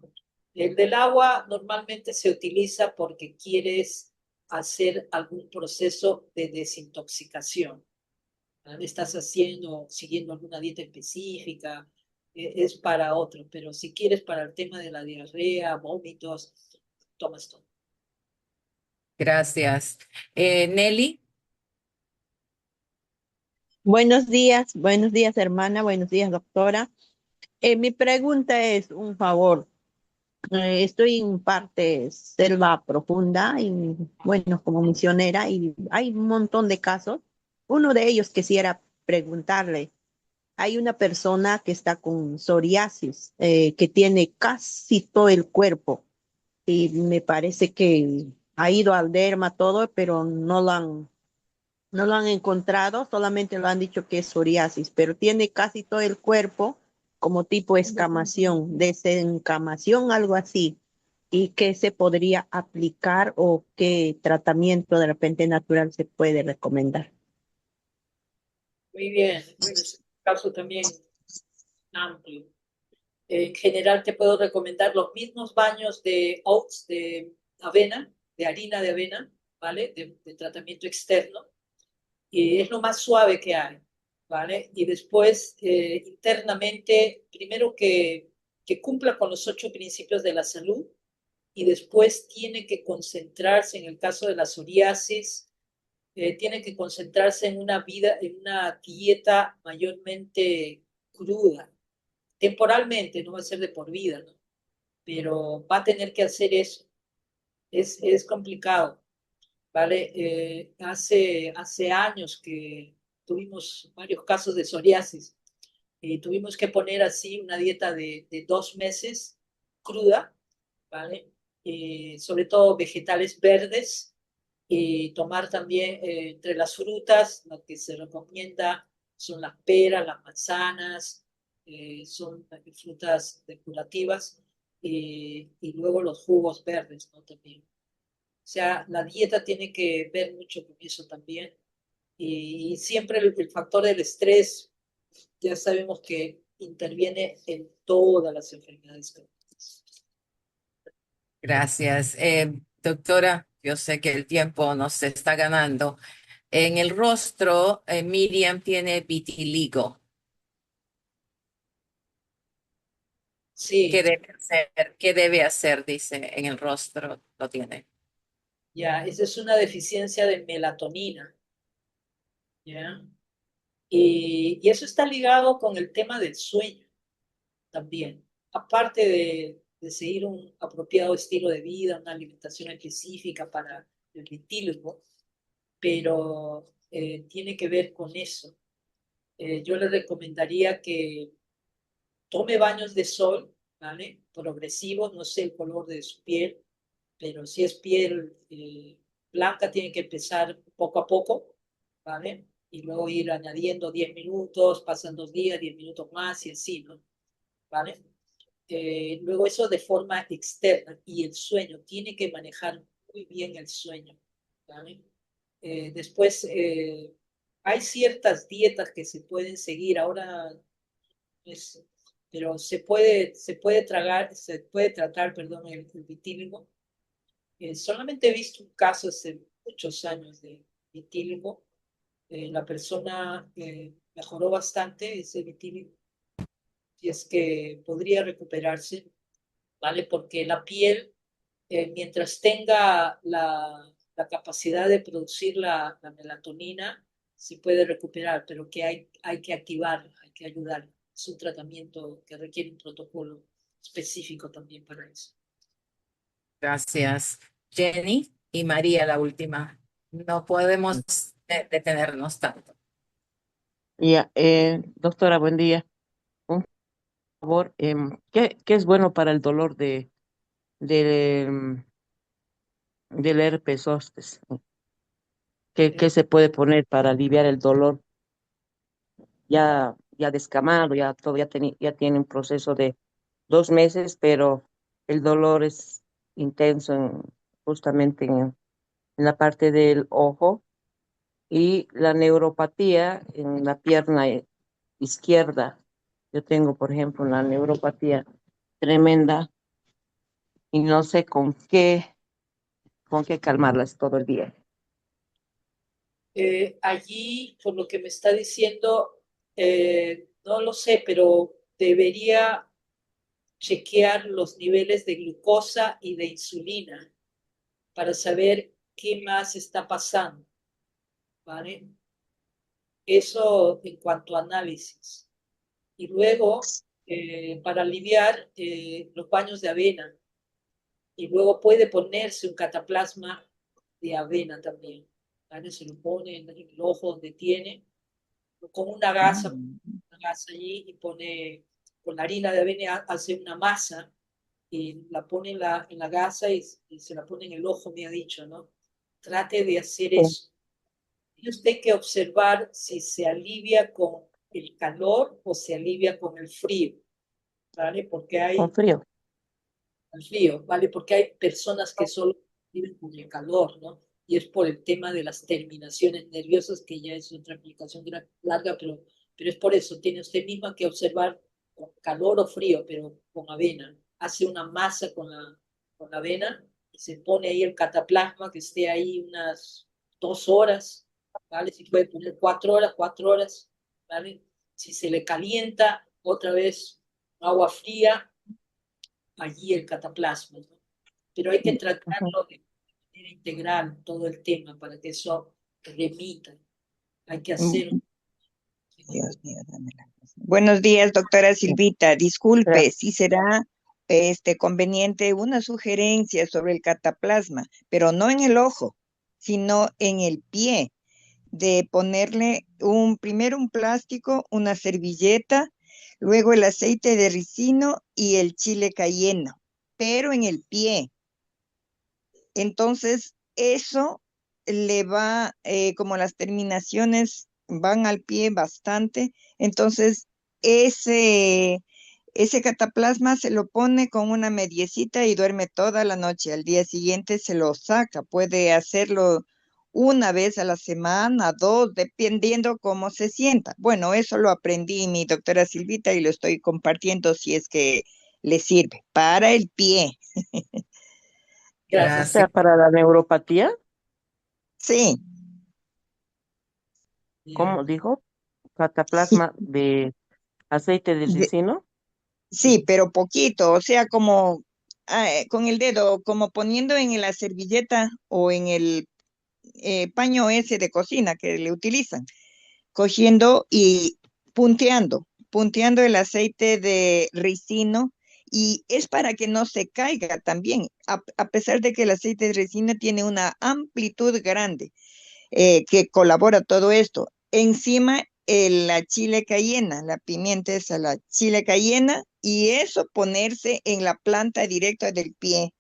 El del agua normalmente se utiliza porque quieres hacer algún proceso de desintoxicación. ¿Vale? Estás siguiendo alguna dieta específica, es para otro, pero si quieres para el tema de la diarrea, vómitos, tomas todo. gracias. Nelly, Buenos días, hermana, buenos días, doctora. Mi pregunta es un favor. Estoy en parte selva profunda y, bueno, como misionera y hay un montón de casos. Uno de ellos quisiera preguntarle. Hay una persona que está con psoriasis, que tiene casi todo el cuerpo y me parece que ha ido al derma todo, pero no lo han encontrado, solamente lo han dicho que es psoriasis, pero tiene casi todo el cuerpo como tipo escamación, desencamación, algo así. ¿Y qué se podría aplicar o qué tratamiento de repente natural se puede recomendar? Muy bien, bueno, es un caso también amplio. En general te puedo recomendar los mismos baños de oats, de avena, de harina de avena, ¿vale? De tratamiento externo. Y es lo más suave que hay, ¿vale? Y después, internamente, primero que cumpla con los 8 principios de la salud y después tiene que concentrarse, en el caso de la psoriasis, tiene que concentrarse en una dieta mayormente cruda, temporalmente, no va a ser de por vida, ¿no? Pero va a tener que hacer eso. Es complicado. ¿vale? Hace años que tuvimos varios casos de psoriasis y tuvimos que poner así una dieta de 2 meses cruda, ¿vale? Sobre todo vegetales verdes y tomar también entre las frutas, lo que se recomienda son las peras, las manzanas, son frutas depurativas y luego los jugos verdes, ¿no? También. O sea, la dieta tiene que ver mucho con eso también. Y siempre el factor del estrés, ya sabemos que interviene en todas las enfermedades crónicas. Gracias. Doctora, yo sé que el tiempo nos está ganando. En el rostro, Miriam tiene vitiligo. ¿Qué Sí, debe hacer? ¿Qué debe hacer? Dice, en el rostro lo tiene. ya, esa es una deficiencia de melatonina, ¿ya? Y eso está ligado con el tema del sueño también. Aparte de seguir un apropiado estilo de vida, una alimentación específica para el vitíligo, pero tiene que ver con eso. Yo le recomendaría que tome baños de sol, ¿vale? Progresivos, no sé el color de su piel, pero si es piel blanca, tiene que empezar poco a poco, ¿vale? Y luego ir añadiendo 10 minutos, pasan 2 días, 10 minutos más y así, ¿no? ¿Vale? Luego eso de forma externa y el sueño, tiene que manejar muy bien el sueño, ¿vale? Después, hay ciertas dietas que se pueden seguir, ahora es, pero se puede tratar, perdón, el vitíligo. Solamente he visto un caso hace muchos años de vitíligo. La persona mejoró bastante ese vitíligo y es que podría recuperarse, ¿vale? Porque la piel, mientras tenga la capacidad de producir la melatonina, se puede recuperar, pero que hay que activar, hay que ayudar. Es un tratamiento que requiere un protocolo específico también para eso. Gracias. Jenny y María, la última. No podemos detenernos tanto. Ya, doctora, buen día. Un favor, ¿qué es bueno para el dolor de, del herpes zóster? ¿Qué Eh, se puede poner para aliviar el dolor? Ya descamado, ya todo, ya tiene un proceso de 2 meses, pero el dolor es intenso justamente en la parte del ojo y la neuropatía en la pierna izquierda. Yo tengo, por ejemplo, una neuropatía tremenda y no sé con qué calmarlas todo el día. allí, por lo que me está diciendo, no lo sé, pero debería chequear los niveles de glucosa y de insulina para saber qué más está pasando, ¿vale? Eso en cuanto a análisis. Y luego, para aliviar, los baños de avena. Y luego puede ponerse un cataplasma de avena también, ¿vale? Se lo pone en el ojo donde tiene, con una gasa allí y pone, con la harina de avena hace una masa y la pone en la gasa y se la pone en el ojo, me ha dicho, ¿no? Trate de hacer Sí, eso. Y usted hay que observar si se alivia con el calor o se alivia con el frío, ¿vale? Porque con hay frío. el frío, ¿vale? Porque hay personas que solo viven con el calor, ¿no? Y es por el tema de las terminaciones nerviosas, que ya es otra explicación larga, pero es por eso. Tiene usted misma que observar con calor o frío, pero con avena. Hace una masa con la avena y se pone ahí el cataplasma, que esté ahí unas 2 horas, ¿vale? Si puede poner 4 horas, 4 horas, ¿vale? Si se le calienta, otra vez agua fría, allí el cataplasma, ¿no? Pero hay que Ujú. tratarlo de manera integral, todo el tema, para que eso remita. Hay que hacer. Dios mío, dámela. Buenos días, doctora Silvita. Disculpe, Gracias. si será conveniente una sugerencia sobre el cataplasma, pero no en el ojo, sino en el pie, de ponerle primero un plástico, una servilleta, luego el aceite de ricino y el chile cayenne, pero en el pie. Entonces, eso le va, como las terminaciones van al pie bastante, entonces ese cataplasma se lo pone con una mediecita y duerme toda la noche. Al día siguiente se lo saca. Puede hacerlo una vez a la semana, dos, dependiendo cómo se sienta. Bueno, eso lo aprendí mi doctora Silvita y lo estoy compartiendo si es que le sirve para el pie. O Gracias. sea, para la neuropatía, Sí, ¿cómo dijo? Cataplasma de aceite de de- ricino. sí, pero poquito, o sea, como con el dedo, como poniendo en la servilleta o en el paño ese de cocina que le utilizan, cogiendo y punteando el aceite de ricino, y es para que no se caiga también, a pesar de que el aceite de ricino tiene una amplitud grande que colabora todo esto. Encima la chile cayena, la pimienta esa, la chile cayena, y eso ponerse en la planta directa del pie,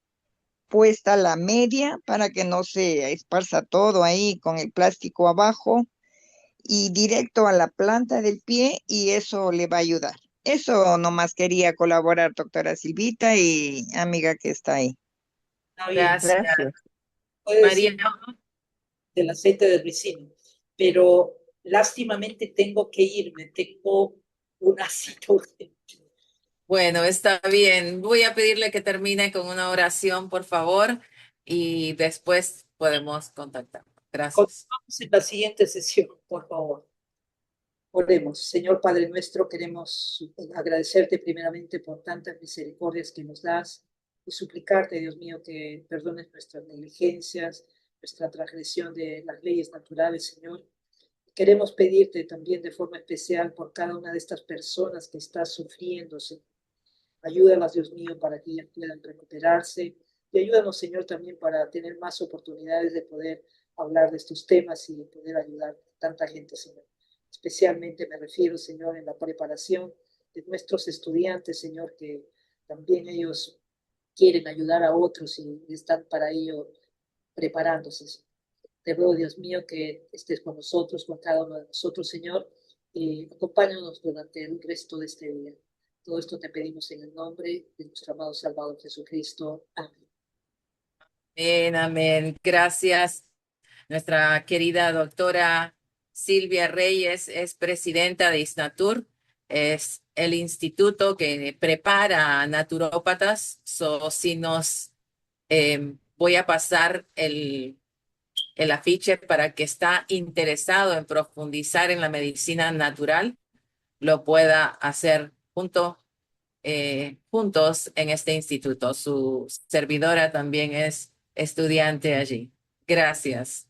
puesta la media para que no se esparza todo ahí con el plástico abajo y directo a la planta del pie, y eso le va a ayudar. Eso nomás quería colaborar, doctora Silvita y amiga que está ahí. Está bien. Gracias. Gracias. Puede María, decir del aceite de ricino, pero lástimamente tengo que irme, tengo una cita urgente. bueno, está bien. Voy a pedirle que termine con una oración, por favor, y después podemos contactar. Gracias. Continuamos en la siguiente sesión, por favor. Oremos. Señor Padre nuestro, queremos agradecerte primeramente por tantas misericordias que nos das y suplicarte, Dios mío, que perdones nuestras negligencias, nuestra transgresión de las leyes naturales, Señor. Queremos pedirte también de forma especial por cada una de estas personas que está sufriendo, Señor. Ayúdalas, Dios mío, para que ellas puedan recuperarse. Y ayúdanos, Señor, también para tener más oportunidades de poder hablar de estos temas y de poder ayudar a tanta gente, Señor. Especialmente me refiero, Señor, en la preparación de nuestros estudiantes, Señor, que también ellos quieren ayudar a otros y están para ello preparándose. Te ruego, Dios mío, que estés con nosotros, con cada uno de nosotros, Señor, y acompáñanos durante el resto de este día. Todo esto te pedimos en el nombre de nuestro amado Salvador Jesucristo. Amén. Amén, amén. Gracias. Nuestra querida doctora Silvia Reyes es presidenta de ISNATUR, es el instituto que prepara a naturópatas. Si nos voy a pasar el afiche para que está interesado en profundizar en la medicina natural, lo pueda hacer juntos en este instituto. Su servidora también es estudiante allí. Gracias.